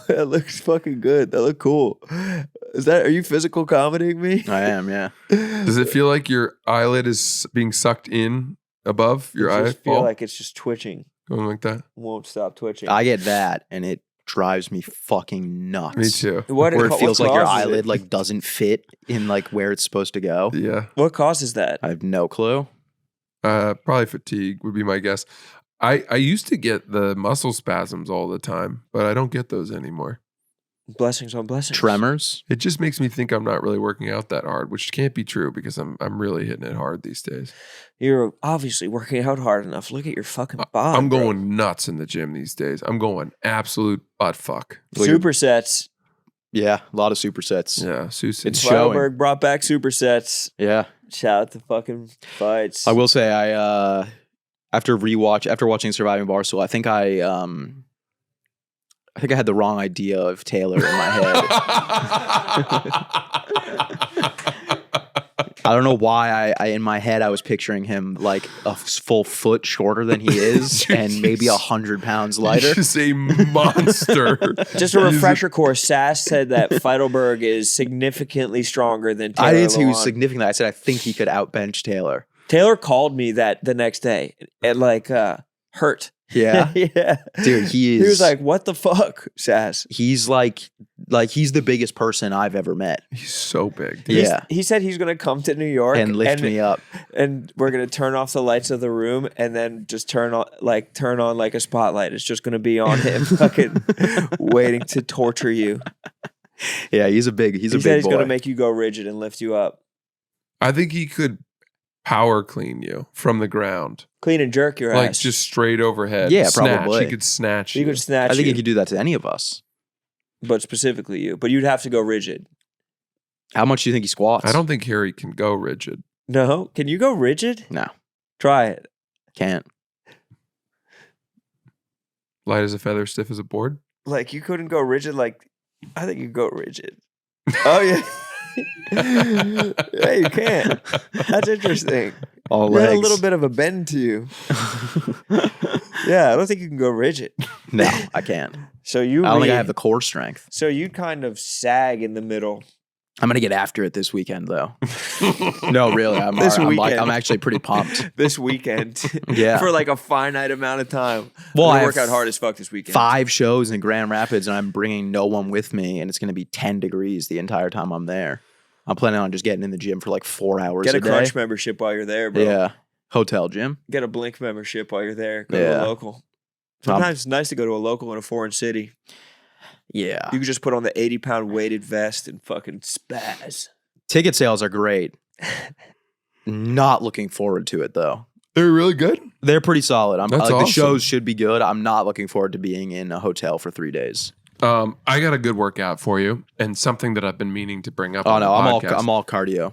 That looks fucking good. That look cool. Are you physical comedying me? I am, yeah. Does it feel like your eyelid is being sucked in above your I eye? just feel like it's just twitching. Going like that? Won't stop twitching. I get that, and it drives me fucking nuts. Me too. What Where it feels like your causes it? eyelid like doesn't fit in like where it's supposed to go. Yeah. What causes that? I have no clue. Probably fatigue would be my guess. I used to get the muscle spasms all the time, but I don't get those anymore. Blessings on blessings. Tremors. It just makes me think I'm not really working out that hard, which can't be true because I'm really hitting it hard these days. You're obviously working out hard enough. Look at your fucking bod. I'm bro. going nuts in the gym these days. I'm going absolute butt fuck. Supersets. Yeah, a lot of supersets. Yeah, Susie. It's showing. Freidelberg brought back supersets. Yeah. Shout out to fucking fights. I will say after watching Surviving Barstool, I think I had the wrong idea of Taylor in my head. I don't know why I in my head I was picturing him like a full foot shorter than he is and maybe 100 pounds lighter. He's a monster. Just a refresher course. Sass said that Feidelberg is significantly stronger than Taylor I didn't say he was Lewan. significant. I said I think he could outbench Taylor. Taylor called me that the next day and like hurt. Yeah. Yeah. Dude, he was like, what the fuck, Sass? he's like he's the biggest person I've ever met. He's so big. Yeah. He said he's going to come to New York And lift me up. and we're going to turn off the lights of the room and then just turn on like a spotlight. It's just going to be on him fucking waiting to torture you. Yeah, he's a big He said boy. he's going to make you go rigid and lift you up. I think he could power clean you from the ground. Clean and jerk your Like ass. just straight overhead. Yeah, Snatch. probably. He could snatch He you. could snatch I think you, he could do that to any of us. but specifically you. But you'd have to go rigid. How much do you think he squats? I don't think Harry can go rigid. No? Can you go rigid? No, Try it. can't. Light as a feather, stiff as a board. Like, you couldn't go rigid? Like, I think you go rigid. Oh, yeah. Yeah, you can. That's interesting. All You had legs. a little bit of a bend to you. Yeah, I don't think you can go rigid. No, I can't. So you I don't think I re- have the core strength. So you kind of sag in the middle. I'm gonna get after it this weekend, though. No, really, I'm weekend. actually pretty pumped. This weekend. Yeah. For like a finite amount of time. Well, I'm I gonna have work out hard as fuck this weekend. 5 shows in Grand Rapids, and I'm bringing no one with me, and it's gonna be 10 degrees the entire time I'm there. I'm planning on just getting in the gym for like 4 hours Get a a day. Crunch membership while you're there, bro. Yeah, hotel gym. Get a Blink membership while you're there. Go to Yeah. a local. Sometimes it's nice to go to a local in a foreign city. Yeah, You could just put on the 80-pound weighted vest and fucking spaz. ticket sales are great. Not looking forward to it though. They're really good. They're pretty solid. That's The awesome. shows should be good. I'm not looking forward to being in a hotel for 3 days. I got a good workout for you, and something that I've been meaning to bring up. Oh on no, the I'm podcast. all cardio.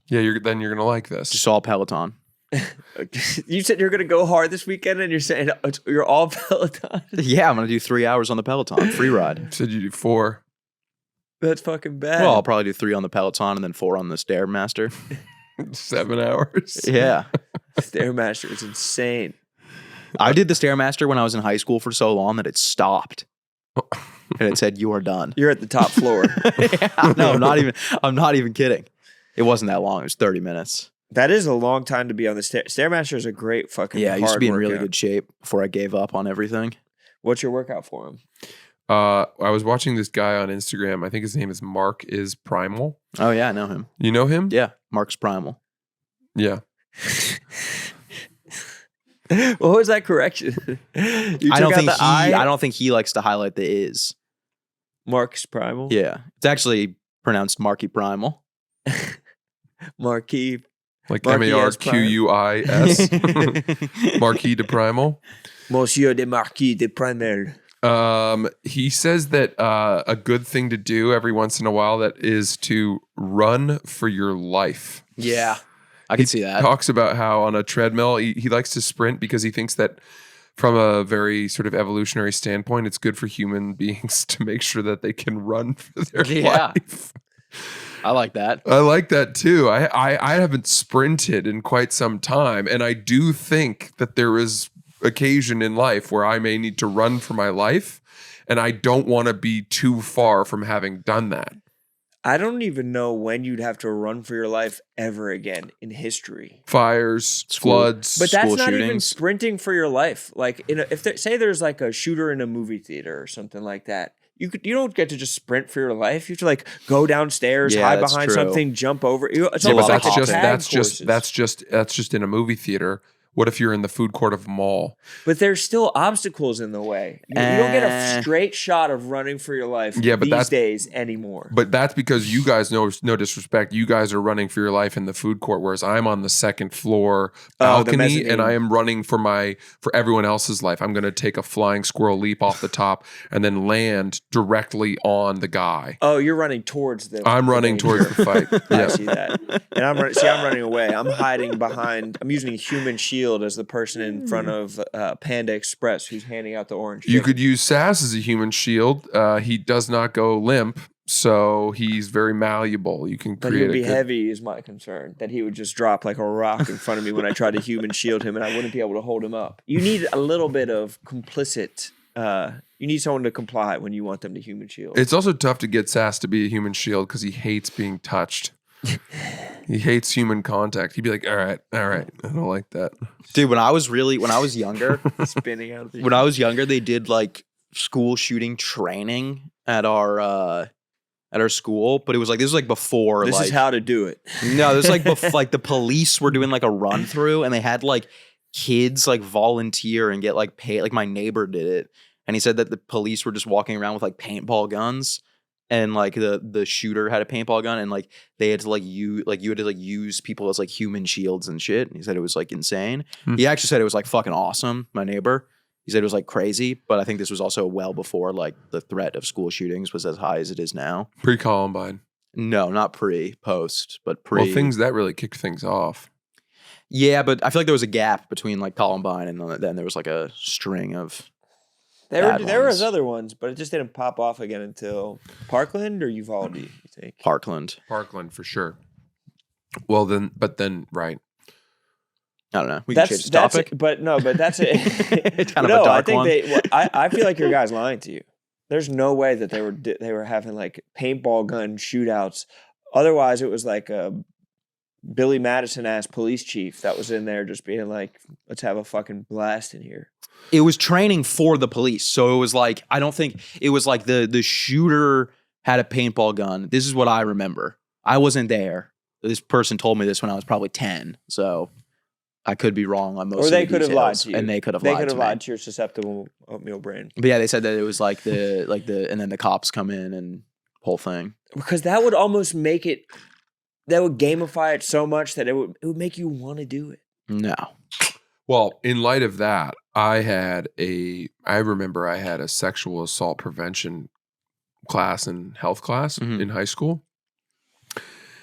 Yeah, you're gonna like this. Just all Peloton. You said you're going to go hard this weekend and you're saying you're all Peloton? Yeah, I'm gonna do 3 hours on the Peloton free ride. Said you do 4. That's fucking bad. Well, I'll probably do 3 on the Peloton and then 4 on the Stairmaster. 7 hours. Yeah, Stairmaster is insane. I did the Stairmaster when I was in high school for so long that it stopped, and it said you are done. You're at the top floor. Yeah, no, I'm not even kidding. It wasn't that long. It was 30 minutes. That is a long time to be on the Stairmaster is a great fucking Yeah, I used to be in really workout. good shape before I gave up on everything. What's your workout for him? I was watching this guy on Instagram. I think his name is Mark is Primal. Oh yeah, I know him. You know him? Yeah, Mark's Primal. Yeah. What was that correction? You I don't took out think the I? I don't think he likes to highlight the is. Marcus Primal? Yeah, it's actually pronounced Marky Primal. Marquis. Like Marquis MARQUIS. Marquis de Primal. Monsieur de Marquis de Primal. He says that a good thing to do every once in a while that is to run for your life. Yeah, I can see that. Talks about how on a treadmill he likes to sprint because he thinks that from a very sort of evolutionary standpoint, it's good for human beings to make sure that they can run for their Yeah. life. I like that. I like that too. I haven't sprinted in quite some time, and I do think that there is occasion in life where I may need to run for my life, and I don't want to be too far from having done that. I don't even know when you'd have to run for your life ever again in history. Fires, School. floods. But that's School not even shootings. sprinting for your life. Like, say there's like a shooter in a movie theater or something like that. You don't get to just sprint for your life. You have to like go downstairs, Yeah, hide that's behind true. something, jump over. It's Yeah, almost but like that's the just- tag that's just in a movie theater. What if you're in the food court of a mall? But there's still obstacles in the way. You don't get a straight shot of running for your life Yeah, but these that's- days anymore. But that's because you guys, no disrespect, you guys are running for your life in the food court, whereas I'm on the second floor Oh, the balcony and mezzanine. I am running for everyone else's life. I'm going to take a flying squirrel leap off the top and then land directly on the guy. Oh, you're running towards the. I'm running danger. towards the fight. I Yeah. see that. And I'm running away. I'm hiding behind. I'm using a human shield as the person in front of Panda Express who's handing out the orange. You chicken. could use Sass as a human shield. He does not go limp, so he's very malleable. You can But he create would be a good... heavy, is my concern. That he would just drop like a rock in front of me when I tried to human shield him, and I wouldn't be able to hold him up. You need a little bit of complicit. You need someone to comply when you want them to human shield. It's also tough to get Sass to be a human shield because he hates being touched. He hates human contact. He'd be like, all right, I don't like that. Dude, when I was younger, Spinning out of the. when I was younger, they did like school shooting training at our school, but it was like this was like before This like is how to do it. no, this was like like the police were doing like a run through and they had like kids like volunteer and get like paid. Like my neighbor did it, and he said that the police were just walking around with like paintball guns and like the shooter had a paintball gun, and like they had to like you had to like use people as like human shields and shit. And he said it was like insane. He actually said it was like fucking awesome. My neighbor, he said it was like crazy, but I think this was also well before like the threat of school shootings was as high as it is now. Pre-Columbine. No, not post, but pre. Well, things that really kicked things off. Yeah, but I feel like there was a gap between like Columbine and then there was like a string of. There was other ones, but it just didn't pop off again until Parkland or Uvalde, you think? Parkland For sure. Well, then, right. I don't know. We can change the topic. But that's it. It's kind of a dark one. I feel like your guy's lying to you. There's no way that they were having like paintball gun shootouts. Otherwise, it was like a Billy Madison ass police chief that was in there just being like, let's have a fucking blast in here. It was training for the police. So it was like, I don't think it was like the shooter had a paintball gun. This is what I remember. I wasn't there. This person told me this when I was probably 10. So I could be wrong on most of the details. Or they could have lied to you. And they could have lied to your susceptible oatmeal brain. But yeah, they said that it was like and then the cops come in and whole thing. Because that would almost make it, that would gamify it so much that it would make you want to do it. No. Well, in light of that, I remember I had a sexual assault prevention class in health class in high school.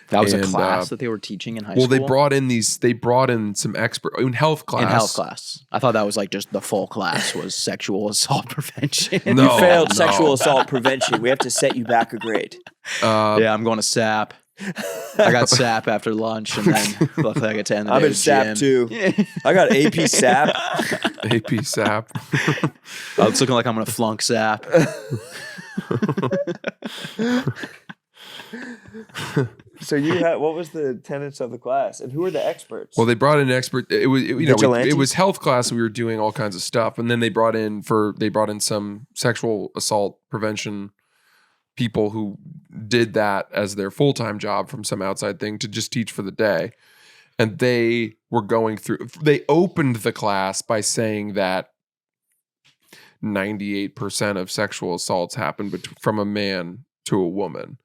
That was a class that they were teaching in high school? Well, they brought in some expert in health class. In health class. I thought that was like just the full class was sexual assault prevention. You failed sexual assault prevention. We have to set you back a grade. Yeah, I'm going to SAP. I got SAP after lunch, and then luckily I get to end the day. I'm in SAP too. I got AP SAP. AP SAP. It's looking like I'm going to flunk SAP. So what was the tenets of the class, and who were the experts? Well, they brought in an expert. It was health class, and we were doing all kinds of stuff. And then they brought in some sexual assault prevention people who did that as their full-time job from some outside thing to just teach for the day. And they opened the class by saying that 98% of sexual assaults happen from a man to a woman.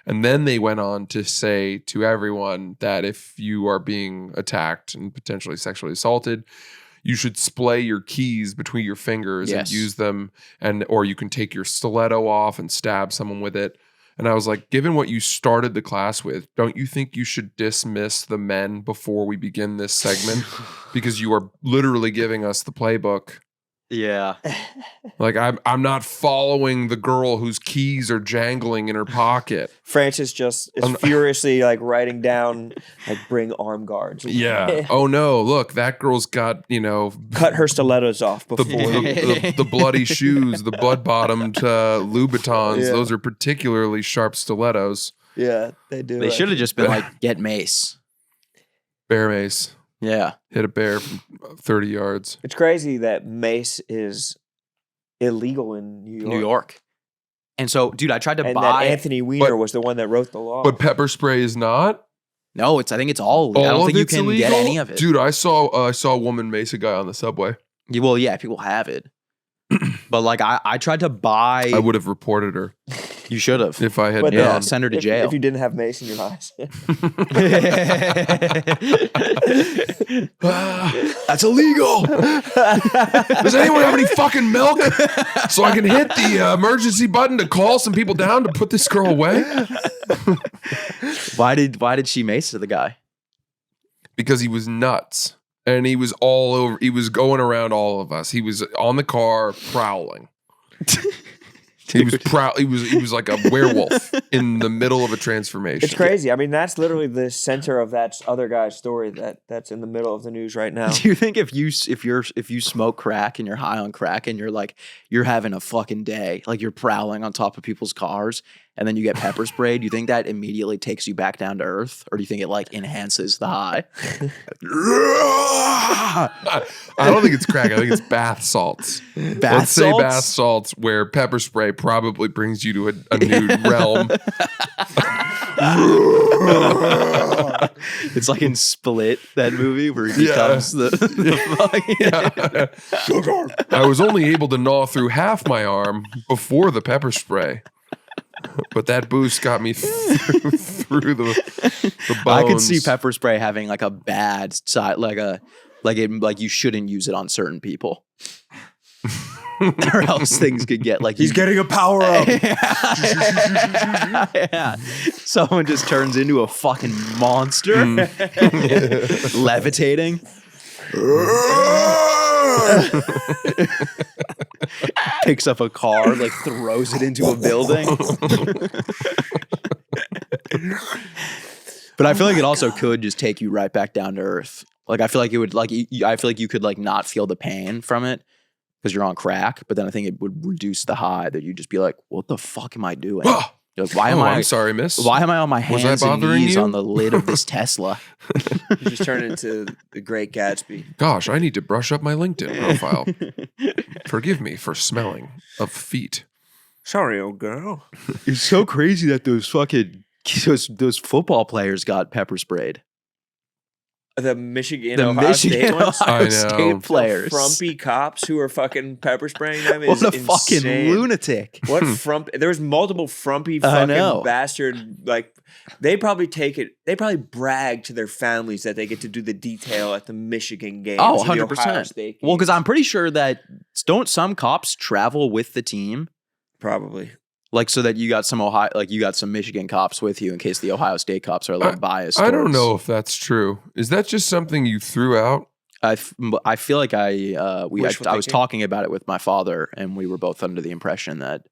And then they went on to say to everyone that if you are being attacked and potentially sexually assaulted, you should splay your keys between your fingers and use them, or you can take your stiletto off and stab someone with it. And I was like, given what you started the class with, don't you think you should dismiss the men before we begin this segment? Because you are literally giving us the playbook. Yeah. Like I'm not following the girl whose keys are jangling in her pocket. Francis just is furiously like writing down like bring arm guards. Yeah. Oh no, look, that girl's got, cut her stilettos off before the bloody shoes, the blood-bottomed Louboutins. Yeah. Those are particularly sharp stilettos. Yeah, they do. They should have just been like, get mace. Bear mace. Yeah. Hit a bear from 30 yards. It's crazy that mace is illegal in New York. And so, dude, I tried to buy. That Anthony Weiner was the one that wrote the law. But pepper spray is not? No, I think it's all illegal. I don't think you can get any of it. Dude, I saw a woman mace a guy on the subway. Yeah, well, yeah, people have it. But like I tried to buy. I would have reported her. You should have. If I had known. Send her to jail. If you didn't have mace in your eyes. That's illegal. Does anyone have any fucking milk so I can hit the emergency button to call some people down to put this girl away? Why did she mace the guy? Because he was nuts. And he was all over. He was going around all of us. He was on the car prowling. He was proud. He was like a werewolf in the middle of a transformation. It's crazy. I mean, that's literally the center of that other guy's story that's in the middle of the news right now. Do you think if you smoke crack and you're high on crack and you're having a fucking day, like you're prowling on top of people's cars and then you get pepper sprayed, do you think that immediately takes you back down to earth, or do you think it like enhances the high? I don't think it's crack. I think it's bath salts. Let's say bath salts, where pepper spray probably brings you to a new realm. It's like in Split, that movie where he becomes the I was only able to gnaw through half my arm before the pepper spray. But that boost got me through the bones. I could see pepper spray having like a bad side, like you shouldn't use it on certain people. Or else things could get like he's getting a power up. Yeah. Someone just turns into a fucking monster, levitating. Picks up a car, like throws it into a building. But I feel like it also could just take you right back down to earth. Like I feel like it would I feel like you could like not feel the pain from it because you're on crack, but then I think it would reduce the high that you'd just be like, what the fuck am I doing? You're like, why am I'm sorry, miss. Why am I on my hands and knees you? on the lid of this Tesla? You just turn into the Great Gatsby. Gosh, I need to brush up my LinkedIn profile. Forgive me for smelling of feet. Sorry, old girl. It's so crazy that those fucking those football players got pepper sprayed. The Ohio State ones? Ohio State players. The frumpy cops who are fucking pepper spraying them is what a insane. fucking lunatic. What there's multiple frumpy fucking bastard, like they probably brag to their families that they get to do the detail at the Michigan game. Oh, 100%. Well, because I'm pretty sure that don't some cops travel with the team? Probably. Like so that you got some Michigan cops with you in case the Ohio State cops are a little biased. I don't know if that's true. Is that just something you threw out? I feel like I was talking about it with my father, and we were both under the impression that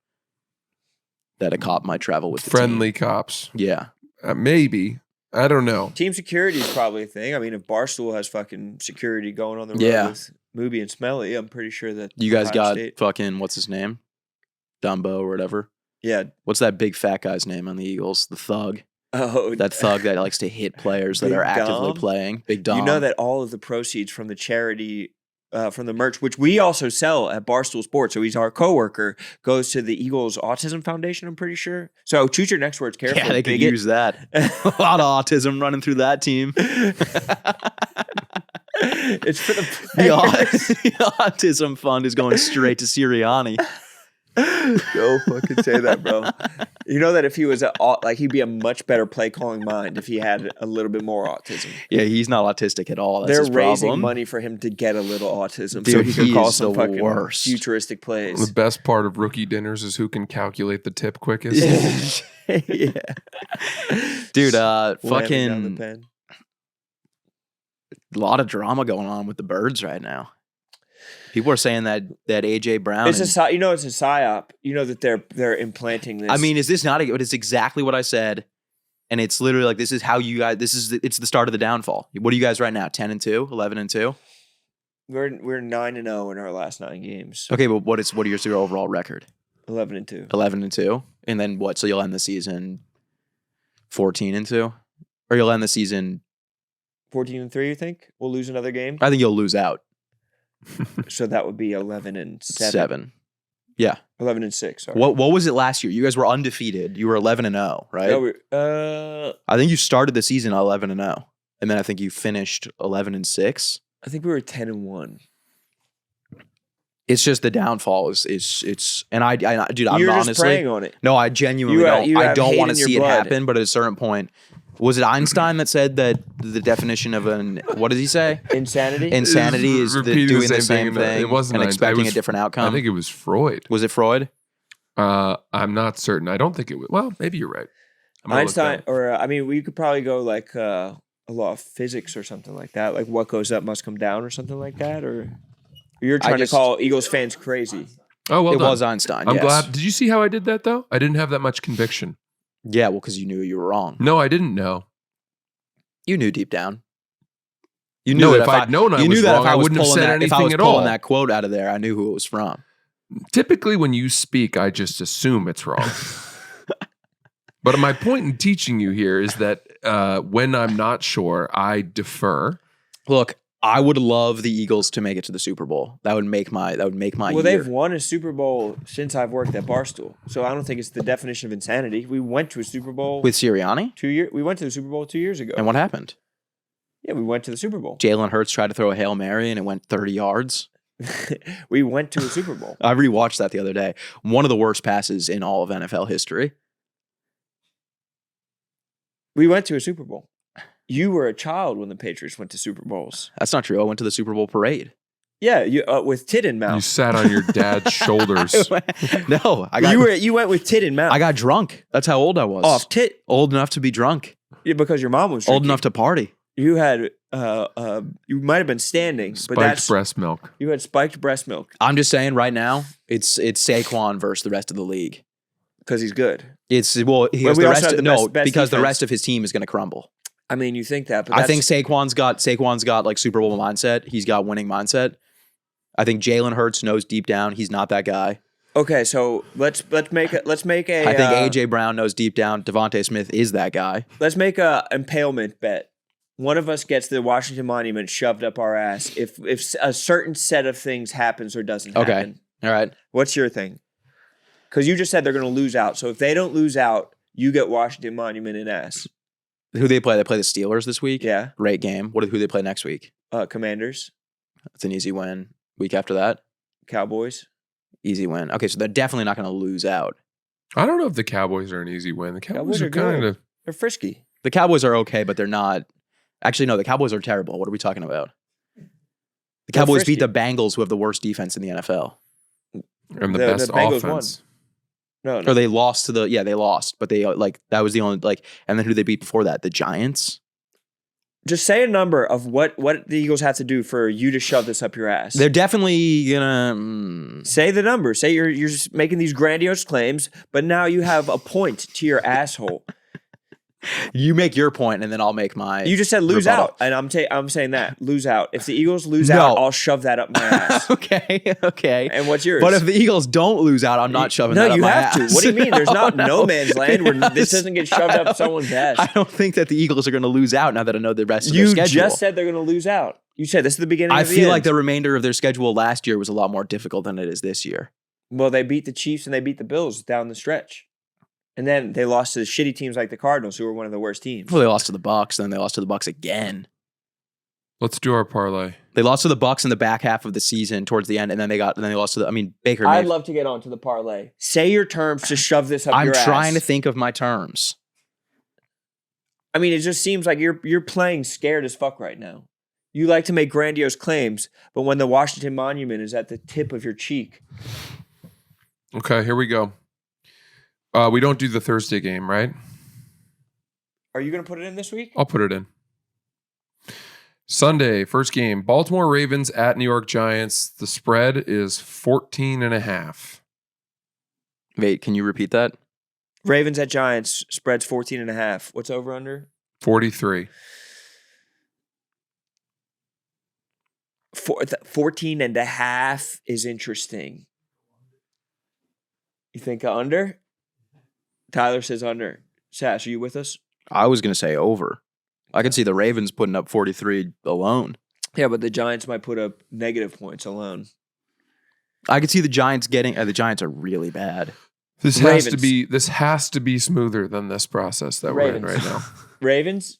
a cop might travel with the friendly team. Cops. Yeah, maybe. I don't know. Team security is probably a thing. I mean, if Barstool has fucking security going on the road with Moobie and Smelly, I'm pretty sure that you guys got fucking what's his name, Dumbo or whatever. Yeah. What's that big fat guy's name on the Eagles? The thug. Oh. That thug that likes to hit players that are actively playing. Big Dom. You know that all of the proceeds from the charity, from the merch, which we also sell at Barstool Sports, so he's our coworker, goes to the Eagles Autism Foundation, I'm pretty sure. So choose your next words carefully. Yeah, they could use that. A lot of autism running through that team. It's for the players. The autism fund is going straight to Sirianni. Go fucking say that, bro. You know that if he was he'd be a much better play calling mind if he had a little bit more autism. Yeah, he's not autistic at all. That's They're his raising problem. money for him to get a little autism, dude, so he could call some fucking worst. futuristic plays. The best part of rookie dinners is who can calculate the tip quickest. Yeah, dude. fucking a lot of drama going on with the Birds right now. People are saying that AJ Brown. It's it's a psyop. You know that they're implanting this. I mean, is this not? It's exactly what I said, and it's literally like this is how you guys. It's the start of the downfall. What are you guys right now? 10-2, 11-2. We're 9-0 in our last 9 games. Okay, but what is your overall record? 11-2. 11-2, and then what? So you'll end the season 14-2, or you'll end the season 14-3. You think we'll lose another game? I think you'll lose out. So that would be 11-7. 7. Yeah. 11-6. Sorry. What was it last year? You guys were undefeated. You were 11-0, right? No, I think you started the season 11-0, and then I think you finished 11-6. I think we were 10-1. It's just the downfall is and I dude, I'm You're honestly just preying on it. No, I genuinely I don't want to see it blood. happen, but at a certain point, was it Einstein that said that the definition of what did he say? Insanity? Insanity is doing the same thing it wasn't and expecting a different outcome. I think it was Freud. Was it Freud? I'm not certain. I don't think it was. Well, maybe you're right. Einstein, or I mean, we could probably go like a law of physics or something like that. Like what goes up must come down or something like that. Or you're trying to call Eagles fans crazy. Oh, well it done. was Einstein. I'm glad. Did you see how I did that though? I didn't have that much conviction. Yeah, well, because you knew you were wrong. No, I didn't know. You knew deep down. You knew that if I'd known I was wrong, I wouldn't have said anything at all. If I was pulling that quote out of there, I knew who it was from. Typically, when you speak, I just assume it's wrong. But my point in teaching you here is that when I'm not sure, I defer. Look, I would love the Eagles to make it to the Super Bowl. That would make my Well, year. they've won a Super Bowl since I've worked at Barstool, so I don't think it's the definition of insanity. We went to a Super Bowl with Sirianni. We went to the Super Bowl 2 years ago. And what happened? Yeah, we went to the Super Bowl. Jalen Hurts tried to throw a Hail Mary and it went 30 yards. We went to a Super Bowl. I rewatched that the other day. One of the worst passes in all of NFL history. We went to a Super Bowl. You were a child when the Patriots went to Super Bowls. That's not true. I went to the Super Bowl parade. Yeah, you with tit in You mouth. sat on your dad's shoulders. No, You went with tit in mouth. I got drunk. That's how old I was. Off tit. Old enough to be drunk. Yeah, because your mom was Old drinking. enough to party. You had you might have been standing, but Spiked that's breast milk. you had spiked breast milk I'm just saying right now, it's Saquon versus the rest of the league. because he's good. It's he But has we the also rest have of, the no best because the defense. rest of his team is going to crumble. I mean, you think that, but I think Saquon's got like Super Bowl mindset. He's got winning mindset. I think Jalen Hurts knows deep down he's not that guy. okay. So let's make a I think AJ Brown knows deep down Devontae Smith is that guy. let's make a impalement bet. One of us gets the Washington Monument shoved up our ass if a certain set of things happens or doesn't Okay. happen. All right. What's your thing? Because you just said they're going to lose out. So if they don't lose out, you get Washington Monument in ass. Who they play? They play the Steelers this week. Yeah. Great game. Who they play next week? Commanders, It's an easy win. Week after that, Cowboys. easy win. Okay, so they're definitely not going to lose out. I don't know if the Cowboys are an easy win. The Cowboys Cowboys are are kind good. of. They're frisky. The Cowboys are okay, but they're not. Actually, no, the Cowboys are terrible. What are we talking about? The They're Cowboys frisky. beat the Bengals, who have the worst defense in the NFL. And the The best Bengals offense. No, Or no. they lost to the they lost, but they that was the only and then who they beat before that? The Giants. Just say a number of what the Eagles have to do for you to shove this up your ass. They're definitely gonna. Say the number. Say you're just making these grandiose claims, but now you have a point to your asshole. You make your point, and then I'll make my. You just said lose rebuttal. out, and I'm saying that lose out. If the Eagles lose No. out, I'll shove that up my ass. okay. And what's yours? But if the Eagles don't lose out, I'm not shoving no, that up you my have ass. to. What do you mean? There's not no No. man's land where this doesn't get shoved up someone's ass. I don't think that the Eagles are going to lose out now that I know the rest of You their schedule. just said they're going to lose out. You said this is the beginning. I of the feel end. like the remainder of their schedule last year was a lot more difficult than it is this year. Well, they beat the Chiefs and they beat the Bills down the stretch. And then they lost to shitty teams like the Cardinals, who were one of the worst teams. Well, they lost to the Bucks, then they lost to the Bucks again. Let's do our parlay. They lost to the Bucks in the back half of the season towards the end, and then they lost to the. Baker. I'd Mayfield. love to get onto the parlay. Say your terms to shove this up I'm your ass. trying to think of my terms. I mean, it just seems like you're playing scared as fuck right now. You like to make grandiose claims, but when the Washington Monument is at the tip of your cheek, Okay, here we go. We don't do the Thursday game, right? are you going to put it in this week? I'll put it in. Sunday, first game. Baltimore Ravens at New York Giants. The spread is 14.5. Wait, can you repeat that? Ravens at Giants, spreads 14.5. What's over under? 43. 14.5 is interesting. You think under? Tyler says under. Sash, are you with us? I was going to say over. I could see the Ravens putting up 43 alone. Yeah, but the Giants might put up negative points alone. I could see the Giants getting. The Giants are really bad. This Ravens. has to be smoother than this process that we're in Ravens. right now. Ravens?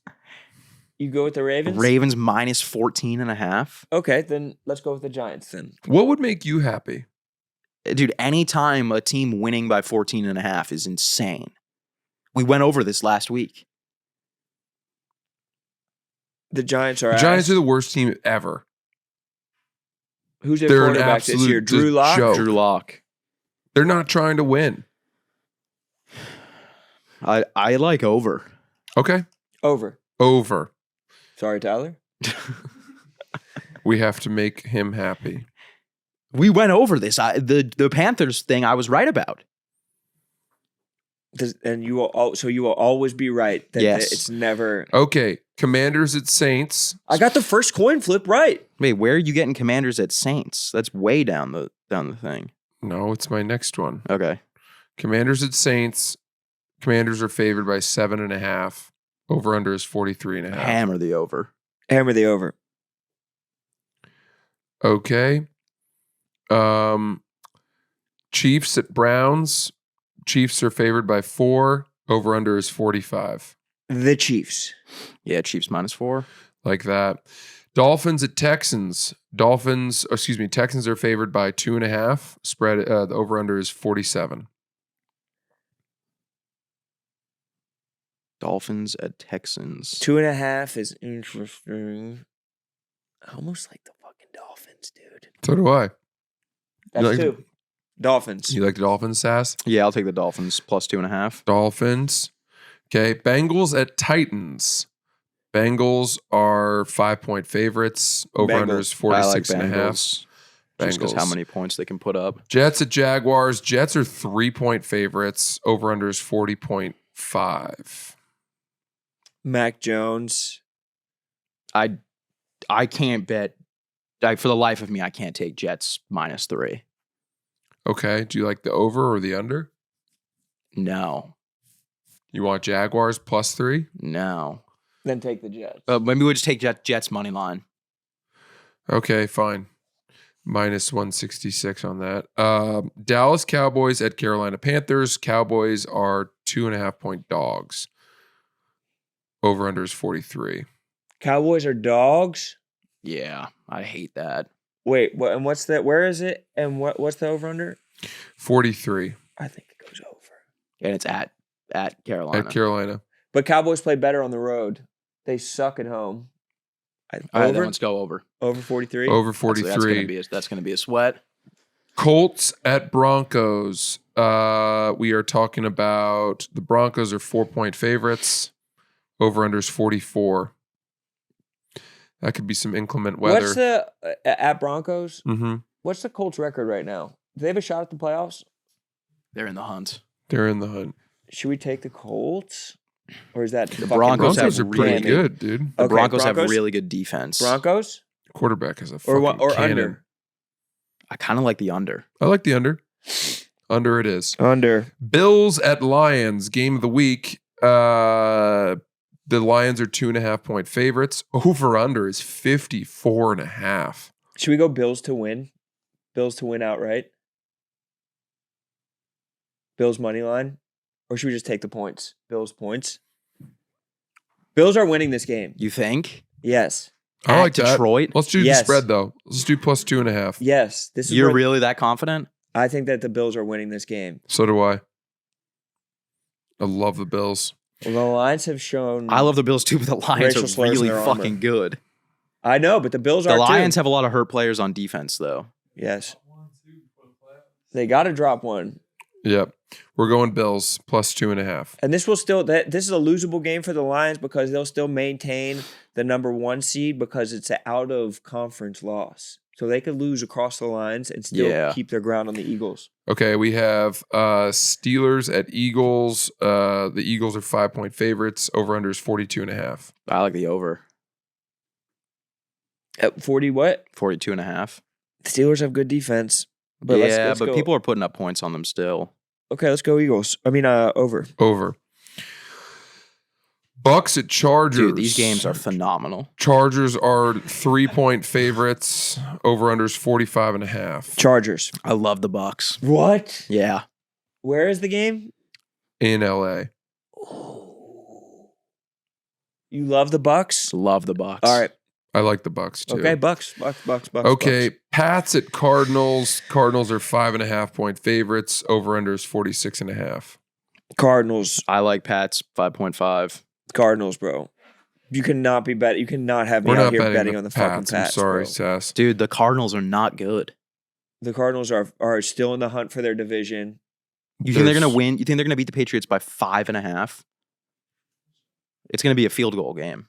You go with the Ravens? Ravens minus 14.5. Okay, then let's go with the Giants then. What would make you happy? Dude, anytime a team winning by 14.5 is insane. We went over this last week. The Giants are The Giants ass. are the worst team ever. Who's their they're an quarterback this year? absolute Drew Lock? joke. Drew Lock. They're not trying to win. I like over. Okay. Over. Over. Sorry, Tyler. We have to make him happy. We went over this. The Panthers thing I was right about. And you will you will always be right that Yes. it's never. Okay. Commanders at Saints. I got the first coin flip right. Wait, where are you getting Commanders at Saints? That's way down the thing. No, it's my next one. Okay. Commanders at Saints. Commanders are favored by 7.5. Over under is 43.5. Hammer the over. Hammer the over. Okay. Chiefs at Browns. Chiefs are favored by 4. Over under is 45. The Chiefs. Yeah, Chiefs minus 4. Like that. Dolphins at Texans. Texans are favored by 2.5. Spread. The over under is 47. Dolphins at Texans. 2.5 is interesting. I almost like the fucking Dolphins, dude. So do I. That's like- 2. Dolphins. You like the Dolphins, Sass? Yeah, I'll take the Dolphins plus 2.5. Dolphins. Okay. Bengals at Titans. Bengals are 5-point favorites. Over-under is I like 46.5. Bengals. Just because how Bengals. many points they can put up. Jets at Jaguars. Jets are 3-point favorites. Over-under is 40.5. Mac Jones. I can't bet. For the life of me, I can't take Jets -3. Okay. Do you like the over or the under? No. You want Jaguars +3? No. Then take the Jets. Maybe we'll just take Jets money line. Okay, fine. -166 on that. Dallas Cowboys at Carolina Panthers. Cowboys are 2.5-point dogs. Over-under is 43. Cowboys are dogs. Yeah, I hate that. Wait, what? And what's that? Where is it? And what's the over under? 43 I think it goes over. And it's at Carolina. at Carolina. But Cowboys play better on the road. They suck at home. All right, then Over? let's go over. Over 43? Over That's 43. that's gonna be a sweat. Colts at Broncos. We are talking about the Broncos are 4-point favorites. Over-under is 44. That could be some inclement weather. What's the at Broncos? Mm-hmm. What's the Colts record right now? Do they have a shot at the playoffs? They're in the hunt. They're in the hunt. Should we take the Colts? Or is that The fucking Broncos Broncos have are pretty really- good, dude. The Okay, Broncos have Broncos? really good defense. Broncos? Quarterback is a Or fucking what? Or cannon. under? I kind of like the under. I like the under. Under it is. Under. Bills at Lions, game of the week. The Lions are 2.5-point favorites. Over-under is 54.5. Should we go Bills to win? Bills to win outright? Bills money line? Or should we just take the points? Bills points? Bills are winning this game. You think? Yes. I like At that. Detroit? Let's do Yes. the spread, though. Let's do +2.5. Yes. This is You're where- really that confident? I think that the Bills are winning this game. So do I. I love the Bills. Well, the Lions have shown. I love the Bills too, but the Lions Racial are slurs in really their fucking armor. good. I know, but the Bills The are Lions too. have a lot of hurt players on defense, though. Yes. They got to drop one. Yep. We're going Bills +2.5. And this will still this is a losable game for the Lions because they'll still maintain the number 1 seed because it's an out of conference loss. So they could lose across the lines and still Yeah. keep their ground on the Eagles. Okay, we have Steelers at Eagles. The Eagles are 5-point favorites. Over-under is 42.5. I like the over. At 40 what? 42.5. The Steelers have good defense. But let's but go. people are putting up points on them still. Okay, let's go Eagles. I mean over. Over. Bucks at Chargers. Dude, these games are phenomenal. Chargers are 3-point favorites. Over-under is 45.5. Chargers. I love the Bucks. What? Yeah. Where is the game? In LA. You love the Bucks? Love the Bucks. All right. I like the Bucks too. Okay, Bucks. Okay, Pats at Cardinals. Cardinals are 5.5-point favorites. Over-under is 46.5. Cardinals. I like Pats 5.5. Cardinals, bro. You cannot be bet. You cannot have me We're out not here betting, betting on the fucking Pats. I'm sorry, bro. Sass. Dude, the Cardinals are not good. The Cardinals are still in the hunt for their division. You think they're There's- going to win? You think they're going to beat the Patriots by 5.5? It's going to be a field goal game.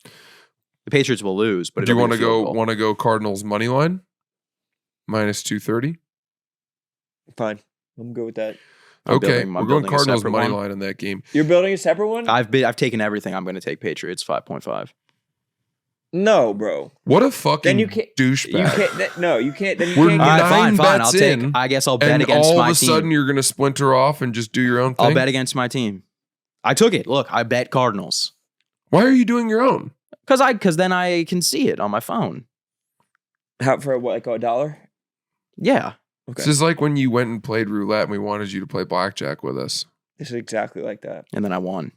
The Patriots will lose, but Do you want want to go Cardinals money line? -230. Fine. I'm good with that. Okay, I'm we're going building a Cardinals separate money one. line in that game. You're building a separate one? I've taken everything. I'm going to take Patriots 5.5. No, bro. What a fucking Then you can't. douchebag. You can't. No, you can't. Then you We're can't. All Get, right, fine. Nine I'll bets take. in, I guess I'll bet and against all my of a team. sudden you're going to splinter off and just do your own thing? I'll bet against my team. I took it. Look, I bet Cardinals Why are you doing your own? because then I can see it on my phone. how for what? Like $1? Yeah. Okay. This is like when you went and played roulette and we wanted you to play blackjack with us. This is exactly like that. And then I won.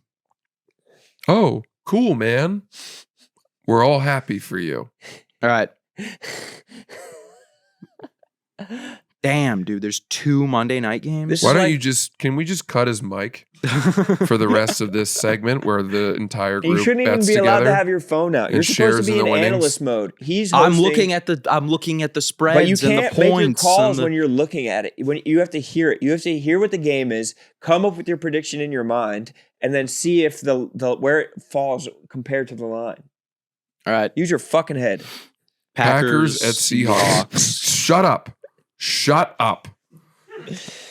Oh, cool, man. We're all happy for you. All right. Damn, dude. There's 2 Monday night games. This Why is don't like- you can we just cut his mic? for the rest of this segment where the entire group You shouldn't even bets be allowed together. to have your phone out. You're and supposed shares to in be the in winnings. analyst mode. He's I'm hosting, looking at the spreads but you and the can't make your points. calls and when you're looking at it. When you have to hear it, you have to hear what the game is, come up with your prediction in your mind, and then see if the where it falls compared to the line. All right, Use your fucking head. Packers at Seahawks. Shut up.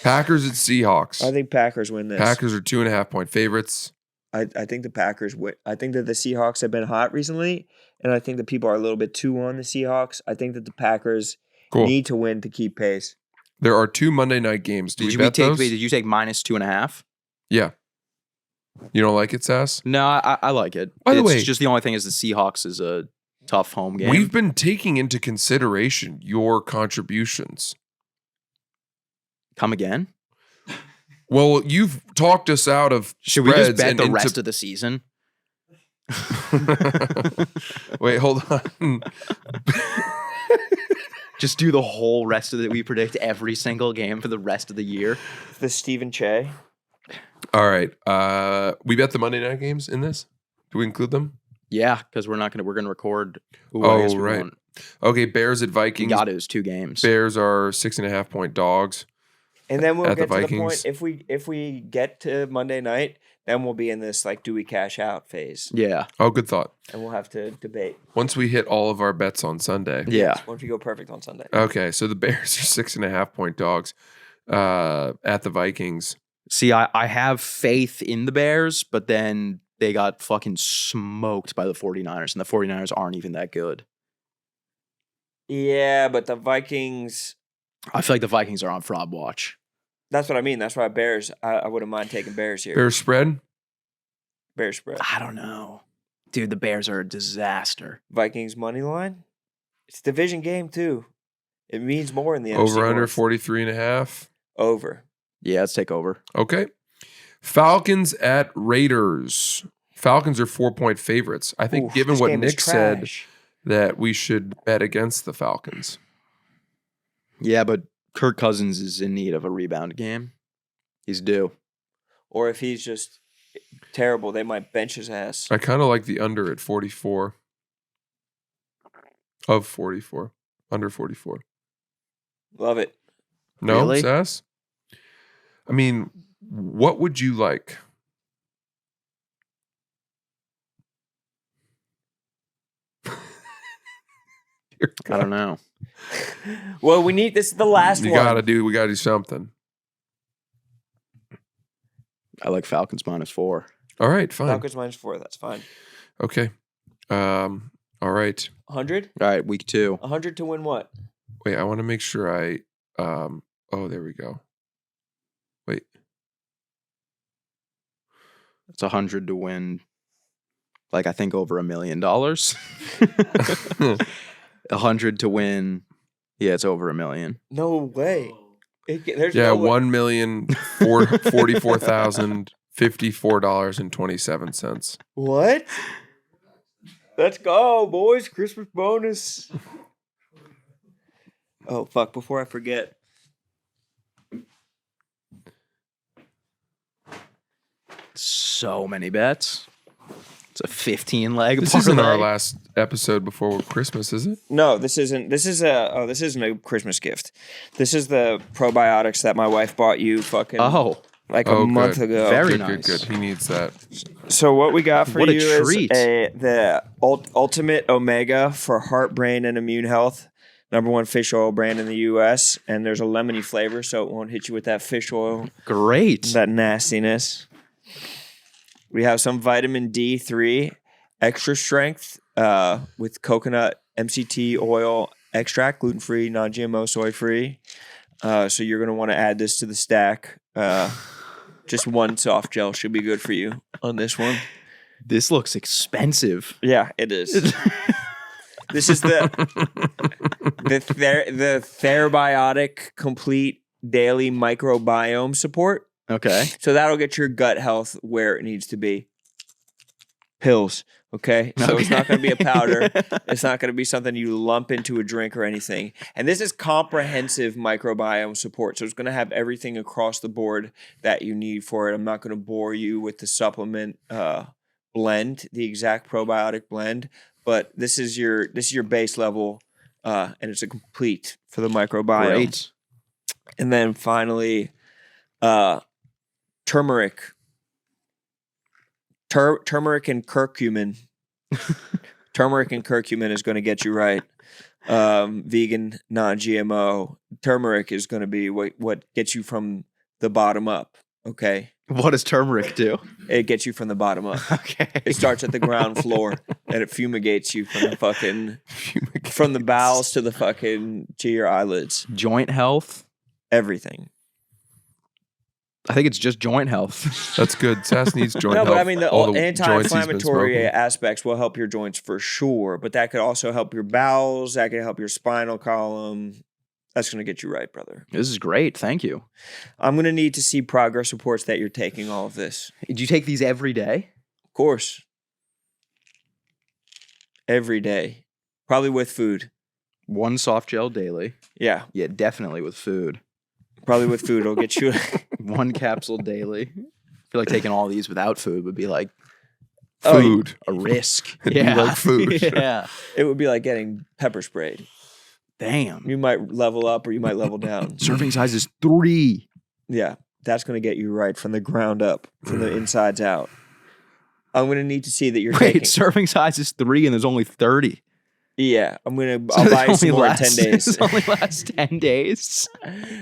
Packers at Seahawks. I think Packers win this. Packers are 2.5-point favorites. I think the Packers win. I think that the Seahawks have been hot recently, and I think that people are a little bit too on the Seahawks. I think that the Packers need to win to keep pace. There are 2 Monday night games. Did you take minus 2.5? Yeah. You don't like it, Sass? No, I like it. By the way, it's just the only thing is the Seahawks is a tough home game. We've been taking into consideration your contributions. Come again? Well, you've talked us out of Should we just spreads bet and the rest of the season? Wait, hold on. Just do the whole rest of it. We predict every single game for the rest of the year. The Stephen Che. All right. We bet the Monday night games in this? Do we include them? Yeah, because we're going to record. Ooh, Oh, I guess we right. won't. Okay, Bears at Vikings. Got it. It was 2 games. Bears are 6.5-point dogs. And then we'll At the get to the Vikings. point if we get to Monday night, then we'll be in this like do we cash out phase, Yeah. Oh, good thought. and we'll have to debate. Once we hit all of our bets on Sunday. Yeah. Once we go perfect on Sunday. Okay, so the Bears are 6.5-point dogs at the Vikings. See, I have faith in the Bears, but then they got fucking smoked by the 49ers, and the 49ers aren't even that good. Yeah, but the Vikings. I feel like the Vikings are on fraud watch. That's what I mean. That's why Bears. I wouldn't mind taking Bears here. Bears spread? Bears spread. I don't know. Dude, the Bears are a disaster. Vikings money line. It's a division game too. It means more in the NFC Over under North. 43.5. Over. Yeah, let's take over. Okay. Falcons at Raiders. Falcons are 4-point favorites. I think Oof, given this what game is Nick said, trash. that we should bet against the Falcons. Yeah, but Kirk Cousins is in need of a rebound game. He's due. Or if he's just terrible, they might bench his ass. I kind of like the under at 44. Of 44. Under 44. Love it. No, Really? Sass? I mean, what would you like? I don't know. Well, this is the last We one. gotta do something. I like Falcons -4. All right, fine. Falcons -4. That's fine. Okay. All right. 100? All right, week 2. 100 to win what? Wait, I want to make sure I oh, there we go. Wait. It's 100 to win, like, I think over $1 million. 100 to win. Yeah, it's over $1 million. No way. There's Yeah, no way. $1,044,054.27. What? Let's go, boys. Christmas bonus. Oh, fuck. Before I forget. So many bets. It's a 15-leg This parlay. isn't our last episode before Christmas, is it? No, this isn't. This isn't a Christmas gift. This is the probiotics that my wife bought you fucking like a month good. ago. Very Good, nice. good. He needs that. So what we got for What a you treat. is the ultimate omega for heart, brain, and immune health. #1 fish oil brand in the U.S. And there's a lemony flavor, so it won't hit you with that fish oil, Great. that nastiness. We have some vitamin D3 extra strength with coconut MCT oil extract, gluten-free, non-GMO, soy-free. So you're going to want to add this to the stack. Just one soft gel should be good for you on this one. This looks expensive. Yeah, it is. This is the Therabiotic Complete Daily Microbiome Support. Okay. So that'll get your gut health where it needs to be. Pills. Okay, so it's not going to be a powder. Okay. It's not going to be something you lump into a drink or anything. And this is comprehensive microbiome support. So it's going to have everything across the board that you need for it. I'm not going to bore you with the supplement blend, the exact probiotic blend, but this is your base level, and it's a complete for the microbiome. Great. And then finally, turmeric. Turmeric and curcumin. Turmeric and curcumin is going to get you right. Vegan, non-GMO. Turmeric is going to be what gets you from the bottom up. Okay. What does turmeric do? It gets you from the bottom up. Okay. It starts at the ground floor and it fumigates you from from the bowels to to your eyelids. Joint health. Everything. I think it's just joint health. That's good. Sass needs joint No, health. but I mean, the All joints he's been anti-inflammatory smoking. aspects will help your joints for sure, but that could also help your bowels. That could help your spinal column. That's going to get you right, brother. This is great. Thank you. I'm going to need to see progress reports that you're taking all of this. Do you take these every day? Of course. Every day. Probably with food. One soft gel daily. Yeah. Yeah, definitely with food. Probably with food. It'll get you. One capsule daily. I feel like taking all these without food would be like Food. a risk. It'd be like food. Yeah. It would be like getting pepper sprayed. Damn. You might level up or you might level down. Serving size is 3. Yeah. That's going to get you right from the ground up, from the insides out. I'm going to need to see that you're taking. Wait, serving size is 3 and there's only 30. Yeah, I'll buy you some more in 10 days. It only lasts 10 days.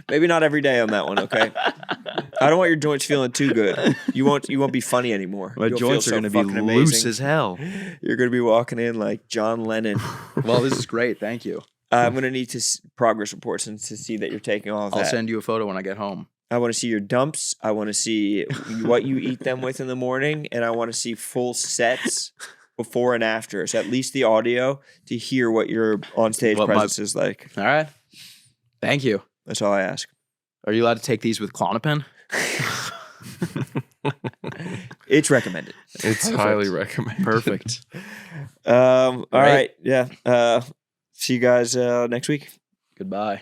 Maybe not every day on that one, okay? I don't want your joints feeling too good. You won't be funny anymore. My You'll joints are feel going so to be fucking loose amazing. as hell. You're going to be walking in like John Lennon. Well, this is great. Thank you. I'm going to need progress reports and to see that you're taking all of I'll that. send you a photo when I get home. I want to see your dumps. I want to see what you eat them with in the morning. And I want to see full sets before and after. So at least the audio to hear what your on-stage presence is like. All right. Thank you. That's all I ask. Are you allowed to take these with Klonopin? It's recommended. It's highly recommended. Perfect. All right. Yeah. See you guys next week. Goodbye.